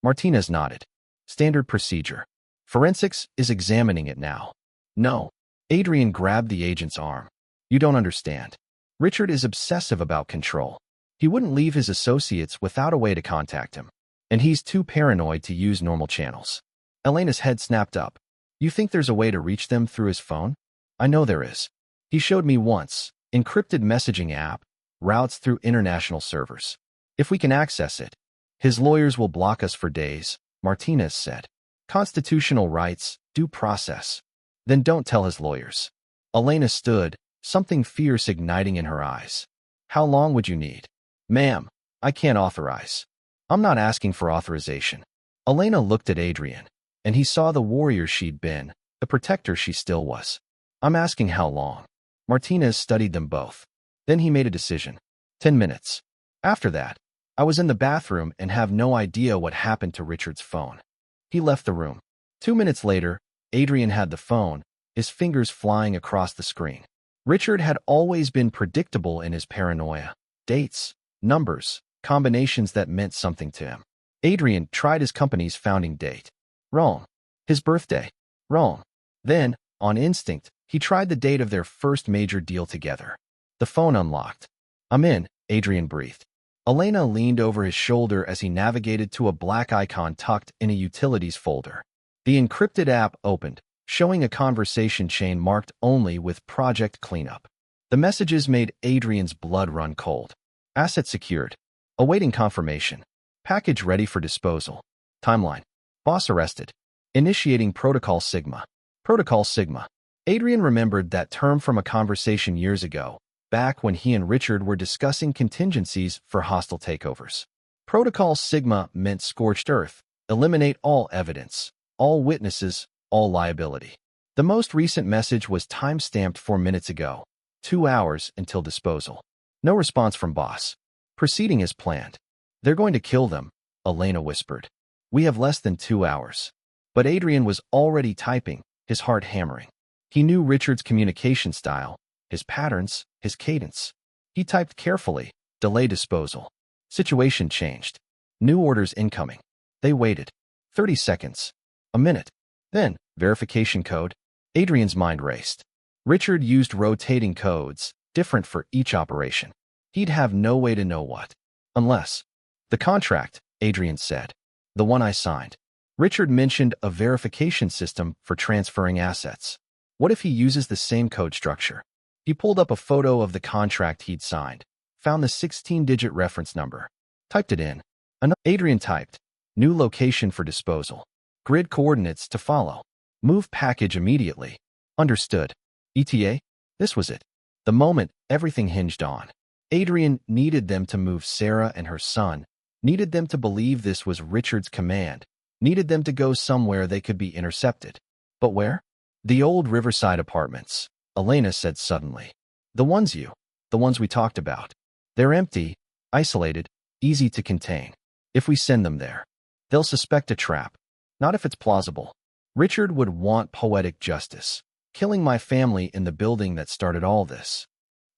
Martinez nodded. Standard procedure. Forensics is examining it now. No. Adrian grabbed the agent's arm. You don't understand. Richard is obsessive about control. He wouldn't leave his associates without a way to contact him. And he's too paranoid to use normal channels. Elena's head snapped up. You think there's a way to reach them through his phone? I know there is. He showed me once. Encrypted messaging app, routes through international servers. If we can access it, his lawyers will block us for days, Martinez said. Constitutional rights, due process. Then don't tell his lawyers. Elena stood, something fierce igniting in her eyes. How long would you need? Ma'am, I can't authorize. I'm not asking for authorization. Elena looked at Adrian, and he saw the warrior she'd been, the protector she still was. I'm asking how long. Martinez studied them both. Then he made a decision. 10 minutes. After that, I was in the bathroom and have no idea what happened to Richard's phone. He left the room. 2 minutes later, Adrian had the phone, his fingers flying across the screen. Richard had always been predictable in his paranoia. Dates, numbers, combinations that meant something to him. Adrian tried his company's founding date. Wrong. His birthday. Wrong. Then, on instinct, he tried the date of their first major deal together. The phone unlocked. I'm in, Adrian breathed. Elena leaned over his shoulder as he navigated to a black icon tucked in a utilities folder. The encrypted app opened, showing a conversation chain marked only with Project Cleanup. The messages made Adrian's blood run cold. Asset secured. Awaiting confirmation. Package ready for disposal. Timeline. Boss arrested. Initiating Protocol Sigma. Protocol Sigma. Adrian remembered that term from a conversation years ago, back when he and Richard were discussing contingencies for hostile takeovers. Protocol Sigma meant scorched earth, eliminate all evidence, all witnesses, all liability. The most recent message was time-stamped 4 minutes ago, 2 hours until disposal. No response from boss. Proceeding as planned. They're going to kill them, Elena whispered. We have less than 2 hours. But Adrian was already typing, his heart hammering. He knew Richard's communication style, his patterns, his cadence. He typed carefully, delay disposal. Situation changed. New orders incoming. They waited. 30 seconds. A minute. Then, verification code. Adrian's mind raced. Richard used rotating codes, different for each operation. He'd have no way to know what. Unless. The contract, Adrian said. The one I signed. Richard mentioned a verification system for transferring assets. What if he uses the same code structure? He pulled up a photo of the contract he'd signed, found the 16-digit reference number, typed it in. Adrian typed, new location for disposal. Grid coordinates to follow. Move package immediately. Understood. ETA? This was it. The moment everything hinged on. Adrian needed them to move Sarah and her son, needed them to believe this was Richard's command, needed them to go somewhere they could be intercepted. But where? The old Riverside apartments, Elena said suddenly. The ones we talked about. They're empty, isolated, easy to contain. If we send them there, they'll suspect a trap. Not if it's plausible. Richard would want poetic justice. killing my family in the building that started all this.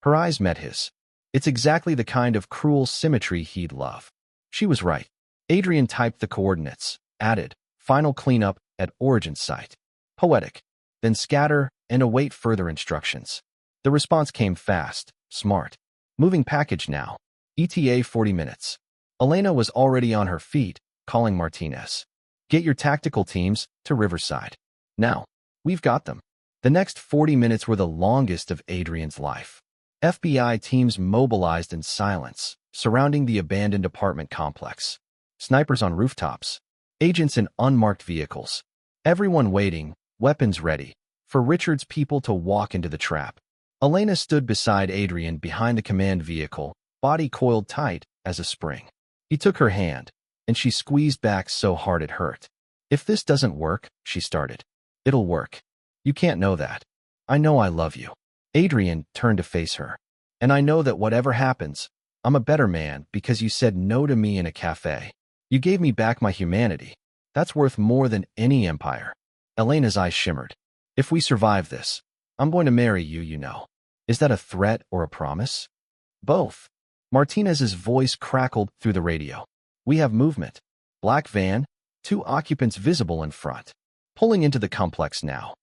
Her eyes met his. It's exactly the kind of cruel symmetry he'd love. She was right. Adrian typed the coordinates, added, final cleanup at origin site. Poetic. Then scatter and await further instructions. The response came fast, smart. Moving package now. ETA 40 minutes. Elena was already on her feet, calling Martinez. Get your tactical teams to Riverside. Now. We've got them. The next 40 minutes were the longest of Adrian's life. FBI teams mobilized in silence, surrounding the abandoned apartment complex. Snipers on rooftops. Agents in unmarked vehicles. Everyone waiting, weapons ready, for Richard's people to walk into the trap. Elena stood beside Adrian behind the command vehicle, body coiled tight as a spring. He took her hand, and she squeezed back so hard it hurt. If this doesn't work, she started. It'll work. You can't know that. I know I love you. Adrian turned to face her. And I know that whatever happens, I'm a better man because you said no to me in a cafe. You gave me back my humanity. That's worth more than any empire. Elena's eyes shimmered. If we survive this, I'm going to marry you, you know. Is that a threat or a promise? Both. Martinez's voice crackled through the radio. We have movement. Black van, 2 occupants visible in front. Pulling into the complex now.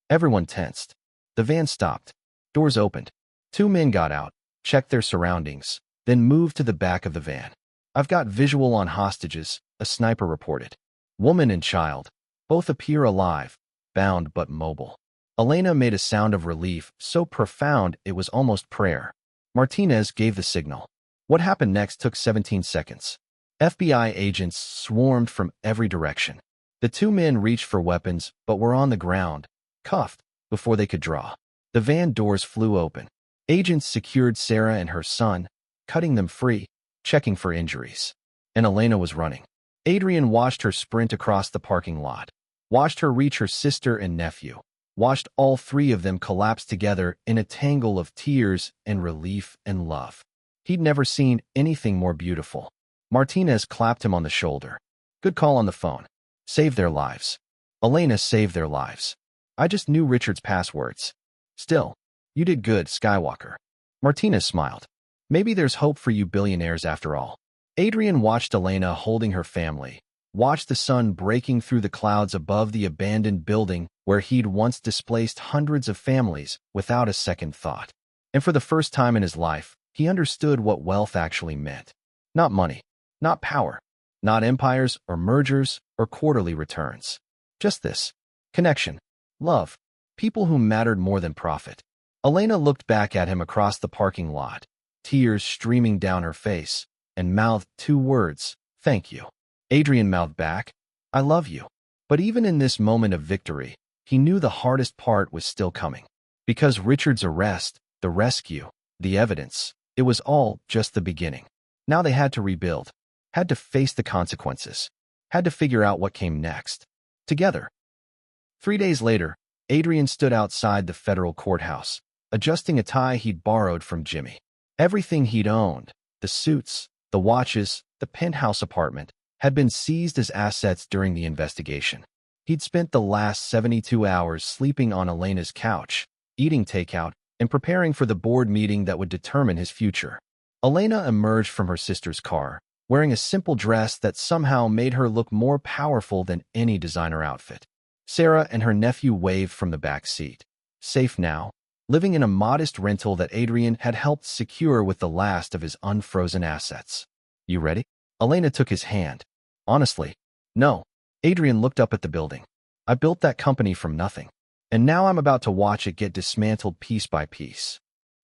Everyone tensed. The van stopped. Doors opened. 2 men got out, checked their surroundings, then moved to the back of the van. I've got visual on hostages, a sniper reported. Woman and child. Both appear alive, bound but mobile. Elena made a sound of relief so profound it was almost prayer. Martinez gave the signal. What happened next took 17 seconds. FBI agents swarmed from every direction. The 2 men reached for weapons but were on the ground, cuffed, before they could draw. The van doors flew open. Agents secured Sarah and her son, cutting them free, checking for injuries. And Elena was running. Adrian watched her sprint across the parking lot, watched her reach her sister and nephew, watched all 3 of them collapse together in a tangle of tears and relief and love. He'd never seen anything more beautiful. Martinez clapped him on the shoulder. Good call on the phone. Saved their lives. Elena saved their lives. I just knew Richard's passwords. Still, you did good, Skywalker. Martinez smiled. Maybe there's hope for you billionaires after all. Adrian watched Elena holding her family, watched the sun breaking through the clouds above the abandoned building where he'd once displaced hundreds of families without a second thought. And for the first time in his life, he understood what wealth actually meant. Not money, not power, not empires or mergers or quarterly returns. Just this. Connection. Love. People who mattered more than profit. Elena looked back at him across the parking lot, tears streaming down her face, and mouthed 2 words, thank you. Adrian mouthed back, I love you. But even in this moment of victory, he knew the hardest part was still coming. Because Richard's arrest, the rescue, the evidence, it was all just the beginning. Now they had to rebuild, had to face the consequences, had to figure out what came next. Together. 3 days later, Adrian stood outside the federal courthouse, adjusting a tie he'd borrowed from Jimmy. Everything he'd owned, the suits, the watches, the penthouse apartment, had been seized as assets during the investigation. He'd spent the last 72 hours sleeping on Elena's couch, eating takeout, and preparing for the board meeting that would determine his future. Elena emerged from her sister's car, wearing a simple dress that somehow made her look more powerful than any designer outfit. Sarah and her nephew waved from the back seat. Safe now, living in a modest rental that Adrian had helped secure with the last of his unfrozen assets. You ready? Elena took his hand. Honestly, no. Adrian looked up at the building. I built that company from nothing. And now I'm about to watch it get dismantled piece by piece.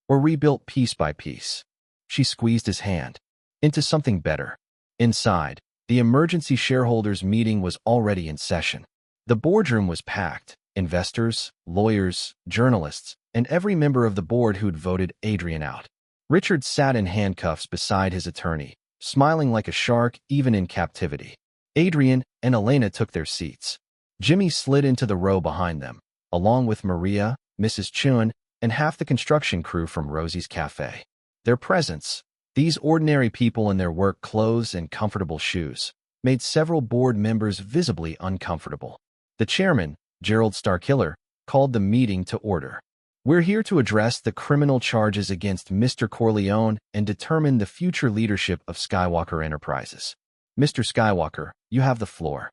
Or rebuilt piece by piece. She squeezed his hand. Into something better. Inside, the emergency shareholders meeting was already in session. The boardroom was packed. Investors, lawyers, journalists, and every member of the board who'd voted Adrian out. Richard sat in handcuffs beside his attorney, smiling like a shark even in captivity. Adrian and Elena took their seats. Jimmy slid into the row behind them, along with Maria, Mrs. Chun, and half the construction crew from Rosie's Café. Their presence, these ordinary people in their work clothes and comfortable shoes, made several board members visibly uncomfortable. The chairman, Gerald Starkiller, called the meeting to order. We're here to address the criminal charges against Mr. Corleone and determine the future leadership of Skywalker Enterprises. Mr. Skywalker, you have the floor.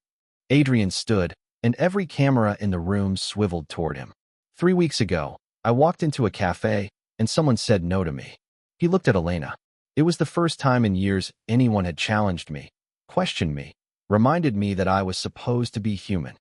Adrian stood, and every camera in the room swiveled toward him. 3 weeks ago, I walked into a cafe, and someone said no to me. He looked at Elena. It was the first time in years anyone had challenged me, questioned me, reminded me that I was supposed to be human.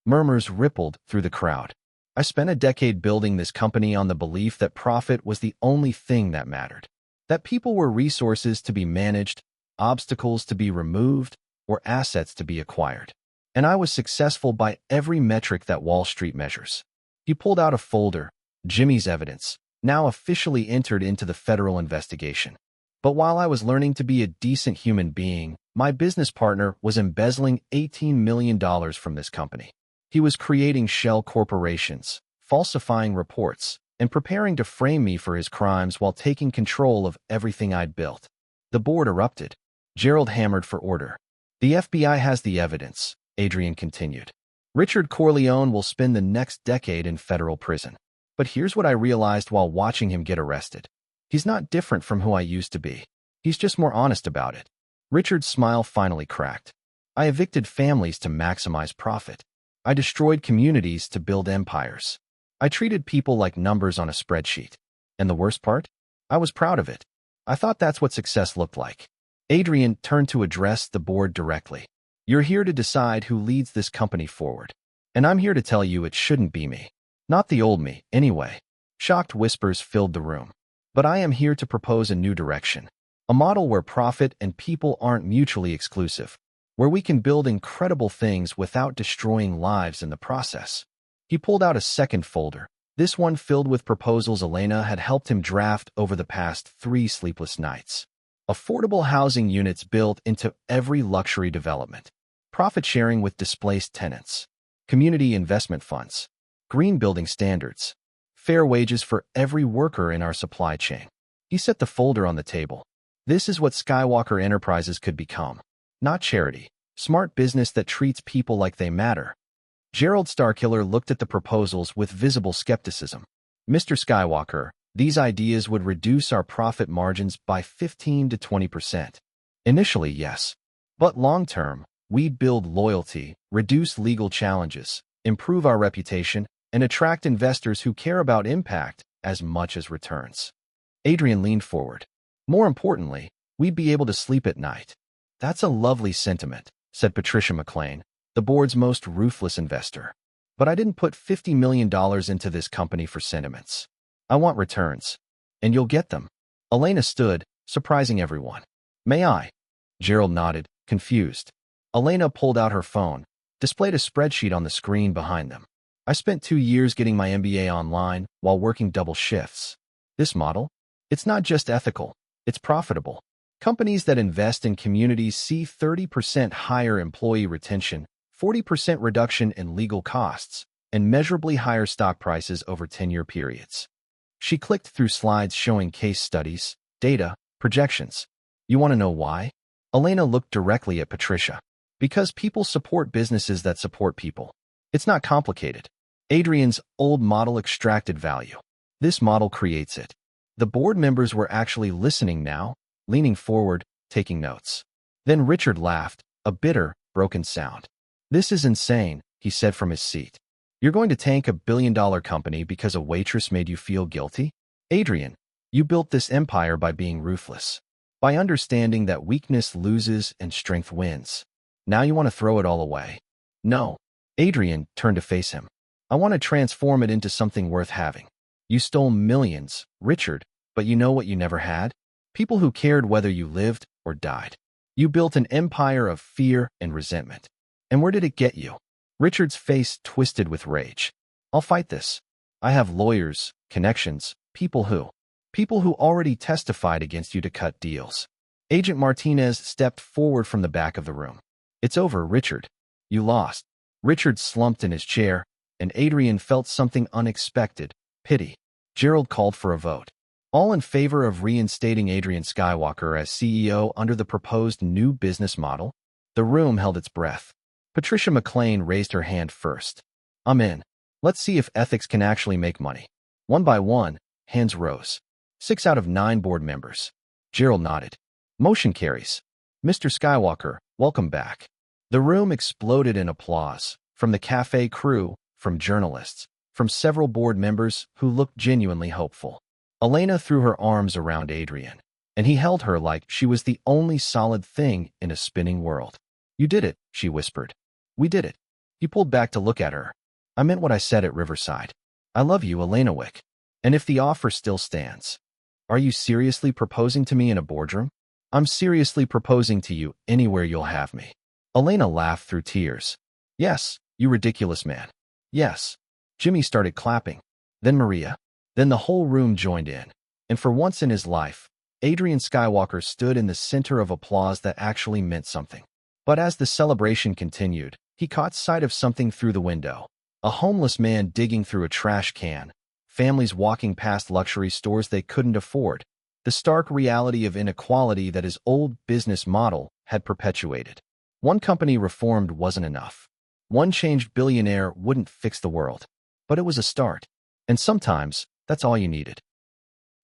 Murmurs rippled through the crowd. I spent a decade building this company on the belief that profit was the only thing that mattered, that people were resources to be managed, obstacles to be removed, or assets to be acquired. And I was successful by every metric that Wall Street measures. He pulled out a folder, Jimmy's evidence, now officially entered into the federal investigation. But while I was learning to be a decent human being, my business partner was embezzling $18 million from this company. He was creating shell corporations, falsifying reports, and preparing to frame me for his crimes while taking control of everything I'd built. The board erupted. Gerald hammered for order. The FBI has the evidence, Adrian continued. Richard Corleone will spend the next decade in federal prison. But here's what I realized while watching him get arrested. He's not different from who I used to be. He's just more honest about it. Richard's smile finally cracked. I evicted families to maximize profit. I destroyed communities to build empires. I treated people like numbers on a spreadsheet. And the worst part? I was proud of it. I thought that's what success looked like. Adrian turned to address the board directly. You're here to decide who leads this company forward. And I'm here to tell you it shouldn't be me. Not the old me, anyway. Shocked whispers filled the room. But I am here to propose a new direction. A model where profit and people aren't mutually exclusive. Where we can build incredible things without destroying lives in the process. He pulled out a second folder, this one filled with proposals Elena had helped him draft over the past 3 sleepless nights. Affordable housing units built into every luxury development. Profit sharing with displaced tenants. Community investment funds. Green building standards. Fair wages for every worker in our supply chain. He set the folder on the table. This is what Skywalker Enterprises could become. Not charity. Smart business that treats people like they matter. Gerald Starkiller looked at the proposals with visible skepticism. Mr. Skywalker, these ideas would reduce our profit margins by 15 to 20%. Initially, yes. But long-term, we'd build loyalty, reduce legal challenges, improve our reputation, and attract investors who care about impact as much as returns. Adrian leaned forward. More importantly, we'd be able to sleep at night. That's a lovely sentiment, said Patricia McLean, the board's most ruthless investor. But I didn't put $50 million into this company for sentiments. I want returns. And you'll get them. Elena stood, surprising everyone. May I? Gerald nodded, confused. Elena pulled out her phone, displayed a spreadsheet on the screen behind them. I spent 2 years getting my MBA online while working double shifts. This model? It's not just ethical, it's profitable. Companies that invest in communities see 30% higher employee retention, 40% reduction in legal costs, and measurably higher stock prices over 10-year periods. She clicked through slides showing case studies, data, projections. You want to know why? Elena looked directly at Patricia. Because people support businesses that support people. It's not complicated. Adrian's old model extracted value. This model creates it. The board members were actually listening now, leaning forward, taking notes. Then Richard laughed, a bitter, broken sound. This is insane, he said from his seat. You're going to tank a billion-dollar company because a waitress made you feel guilty? Adrian, you built this empire by being ruthless. By understanding that weakness loses and strength wins. Now you want to throw it all away. No. Adrian turned to face him. I want to transform it into something worth having. You stole millions, Richard, but you know what you never had? People who cared whether you lived or died. You built an empire of fear and resentment. And where did it get you? Richard's face twisted with rage. I'll fight this. I have lawyers, connections, people who already testified against you to cut deals. Agent Martinez stepped forward from the back of the room. It's over, Richard. You lost. Richard slumped in his chair, and Adrian felt something unexpected, pity. Gerald called for a vote. All in favor of reinstating Adrian Skywalker as CEO under the proposed new business model? The room held its breath. Patricia McLean raised her hand first. I'm in. Let's see if ethics can actually make money. One by one, hands rose. 6 out of 9 board members. Gerald nodded. Motion carries. Mr. Skywalker, welcome back. The room exploded in applause, from the Café crew, from journalists, from several board members who looked genuinely hopeful. Elena threw her arms around Adrian, and he held her like she was the only solid thing in a spinning world. You did it, she whispered. We did it. He pulled back to look at her. I meant what I said at Riverside. I love you, Elena Wick. And if the offer still stands, are you seriously proposing to me in a boardroom? I'm seriously proposing to you anywhere you'll have me. Elena laughed through tears. Yes, you ridiculous man. Yes. Jimmy started clapping. Then Maria. Then the whole room joined in. And for once in his life, Adrian Skywalker stood in the center of applause that actually meant something. But as the celebration continued, he caught sight of something through the window. A homeless man digging through a trash can. Families walking past luxury stores they couldn't afford. The stark reality of inequality that his old business model had perpetuated. One company reformed wasn't enough. One changed billionaire wouldn't fix the world. But it was a start. And sometimes, that's all you needed.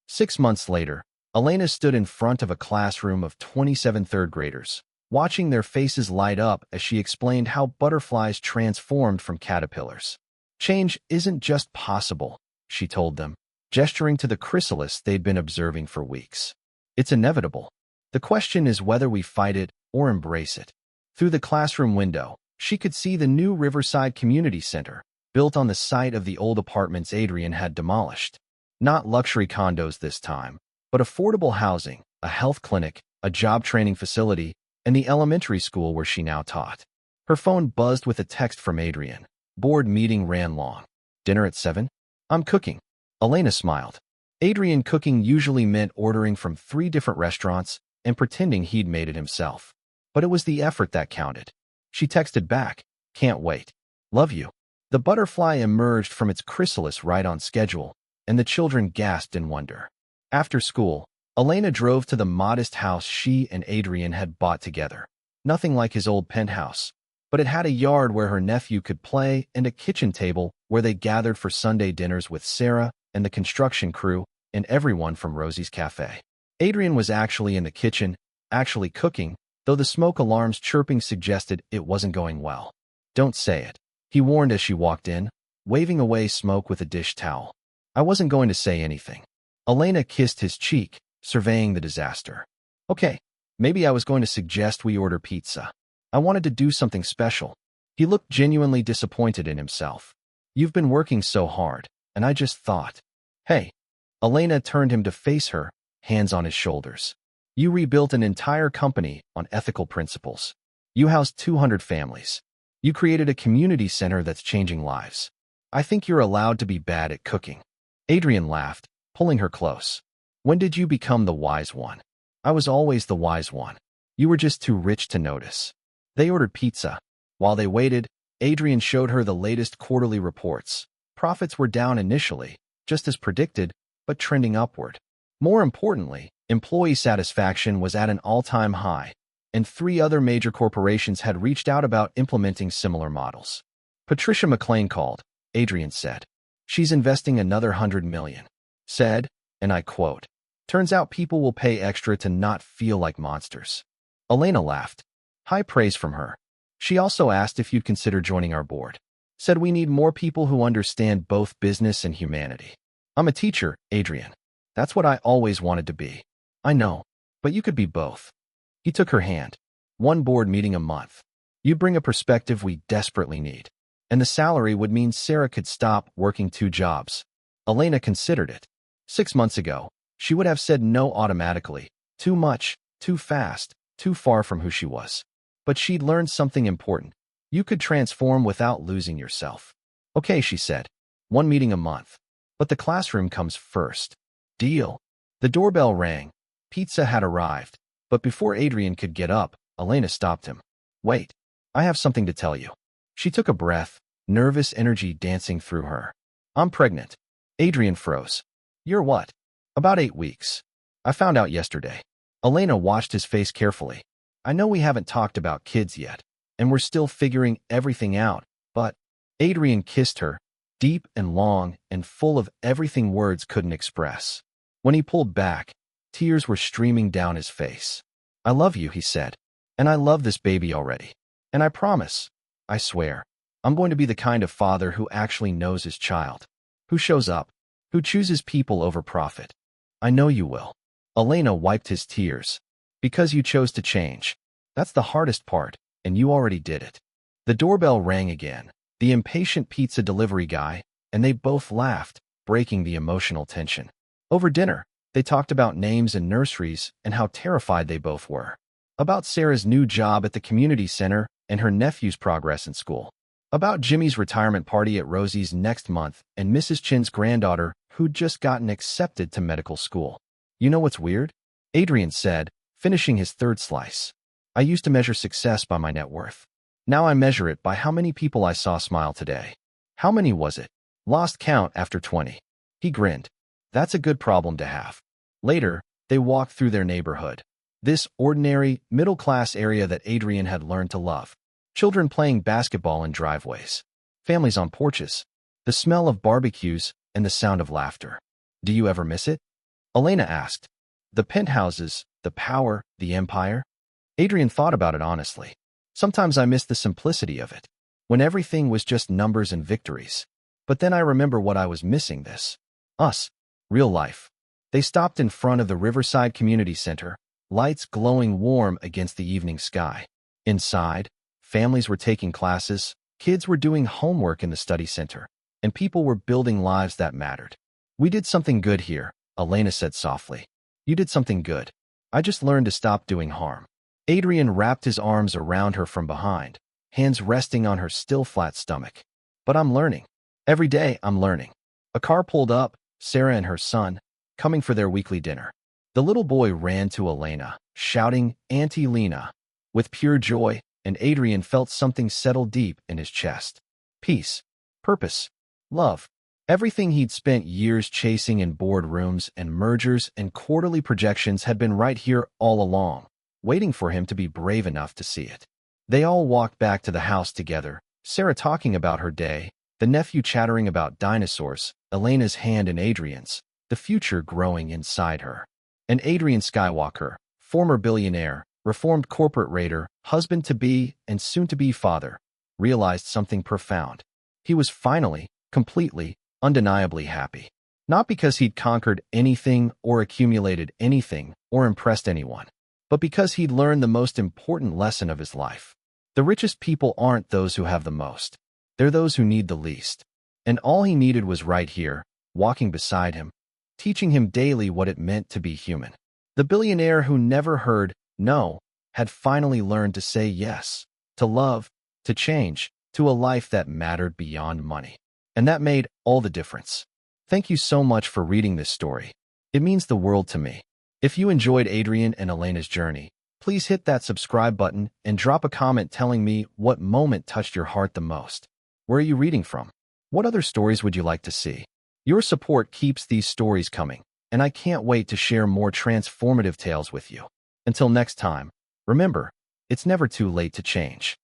6 months later, Elena stood in front of a classroom of 27 third graders, watching their faces light up as she explained how butterflies transformed from caterpillars. Change isn't just possible, she told them, gesturing to the chrysalis they'd been observing for weeks. It's inevitable. The question is whether we fight it or embrace it. Through the classroom window, she could see the new Riverside Community Center, built on the site of the old apartments Adrian had demolished. Not luxury condos this time, but affordable housing, a health clinic, a job training facility, and the elementary school where she now taught. Her phone buzzed with a text from Adrian. Board meeting ran long. Dinner at 7? I'm cooking. Elena smiled. Adrian cooking usually meant ordering from 3 different restaurants and pretending he'd made it himself. But it was the effort that counted. She texted back, can't wait. Love you. The butterfly emerged from its chrysalis right on schedule, and the children gasped in wonder. After school, Elena drove to the modest house she and Adrian had bought together. Nothing like his old penthouse, but it had a yard where her nephew could play and a kitchen table where they gathered for Sunday dinners with Sarah and the construction crew and everyone from Rosie's Café. Adrian was actually in the kitchen, actually cooking, though the smoke alarm's chirping suggested it wasn't going well. Don't say it, he warned as she walked in, waving away smoke with a dish towel. I wasn't going to say anything. Elena kissed his cheek, surveying the disaster. Okay, maybe I was going to suggest we order pizza. I wanted to do something special. He looked genuinely disappointed in himself. You've been working so hard, and I just thought. Hey. Elena turned him to face her, hands on his shoulders. You rebuilt an entire company on ethical principles. You housed 200 families. You created a community center that's changing lives. I think you're allowed to be bad at cooking. Adrian laughed, pulling her close. When did you become the wise one? I was always the wise one. You were just too rich to notice. They ordered pizza. While they waited, Adrian showed her the latest quarterly reports. Profits were down initially, just as predicted, but trending upward. More importantly, employee satisfaction was at an all-time high, and 3 other major corporations had reached out about implementing similar models. Patricia McLean called, Adrian said. She's investing another $100 million. Said, and I quote, turns out people will pay extra to not feel like monsters. Elena laughed. High praise from her. She also asked if you'd consider joining our board. Said we need more people who understand both business and humanity. I'm a teacher, Adrian. That's what I always wanted to be. I know, but you could be both. He took her hand. 1 board meeting a month. You'd bring a perspective we desperately need. And the salary would mean Sarah could stop working 2 jobs. Elena considered it. 6 months ago, she would have said no automatically. Too much, too fast, too far from who she was. But she'd learned something important. You could transform without losing yourself. Okay, she said. 1 meeting a month. But the classroom comes first. Deal. The doorbell rang. Pizza had arrived. But before Adrian could get up, Elena stopped him. Wait. I have something to tell you. She took a breath, nervous energy dancing through her. I'm pregnant. Adrian froze. You're what? About 8 weeks. I found out yesterday. Elena watched his face carefully. I know we haven't talked about kids yet, and we're still figuring everything out, but Adrian kissed her, deep and long and full of everything words couldn't express. When he pulled back, tears were streaming down his face. "I love you," he said, "and I love this baby already. And I promise, I swear, I'm going to be the kind of father who actually knows his child, who shows up, who chooses people over profit. I know you will." Elena wiped his tears. "Because you chose to change. That's the hardest part, and you already did it." The doorbell rang again, the impatient pizza delivery guy, and they both laughed, breaking the emotional tension. Over dinner, they talked about names and nurseries and how terrified they both were. About Sarah's new job at the community center and her nephew's progress in school. About Jimmy's retirement party at Rosie's next month and Mrs. Chin's granddaughter who'd just gotten accepted to medical school. "You know what's weird?" Adrian said, finishing his third slice. "I used to measure success by my net worth. Now I measure it by how many people I saw smile today." "How many was it?" "Lost count after 20. He grinned. "That's a good problem to have." Later, they walked through their neighborhood. This ordinary, middle-class area that Adrian had learned to love. Children playing basketball in driveways. Families on porches. The smell of barbecues and the sound of laughter. "Do you ever miss it?" Elena asked. "The penthouses, the power, the empire?" Adrian thought about it honestly. "Sometimes I miss the simplicity of it, when everything was just numbers and victories. But then I remember what I was missing this. Us. Real life." They stopped in front of the Riverside Community Center, lights glowing warm against the evening sky. Inside, families were taking classes, kids were doing homework in the study center, and people were building lives that mattered. "We did something good here," Elena said softly. "You did something good. I just learned to stop doing harm." Adrian wrapped his arms around her from behind, hands resting on her still flat stomach. "But I'm learning. Every day I'm learning." A car pulled up, Sarah and her son, coming for their weekly dinner. The little boy ran to Elena, shouting, "Auntie Lena," with pure joy, and Adrian felt something settle deep in his chest. Peace, purpose, love. Everything he'd spent years chasing in boardrooms and mergers and quarterly projections had been right here all along, waiting for him to be brave enough to see it. They all walked back to the house together, Sarah talking about her day, the nephew chattering about dinosaurs, Elena's hand in Adrian's, the future growing inside her. And Adrian Skywalker, former billionaire, reformed corporate raider, husband-to-be and soon-to-be father, realized something profound. He was finally, completely, undeniably happy. Not because he'd conquered anything or accumulated anything or impressed anyone, but because he'd learned the most important lesson of his life. The richest people aren't those who have the most. They're those who need the least. And all he needed was right here, walking beside him, teaching him daily what it meant to be human. The billionaire who never heard no had finally learned to say yes, to love, to change, to a life that mattered beyond money. And that made all the difference. Thank you so much for reading this story. It means the world to me. If you enjoyed Adrian and Elena's journey, please hit that subscribe button and drop a comment telling me what moment touched your heart the most. Where are you reading from? What other stories would you like to see? Your support keeps these stories coming, and I can't wait to share more transformative tales with you. Until next time, remember, it's never too late to change.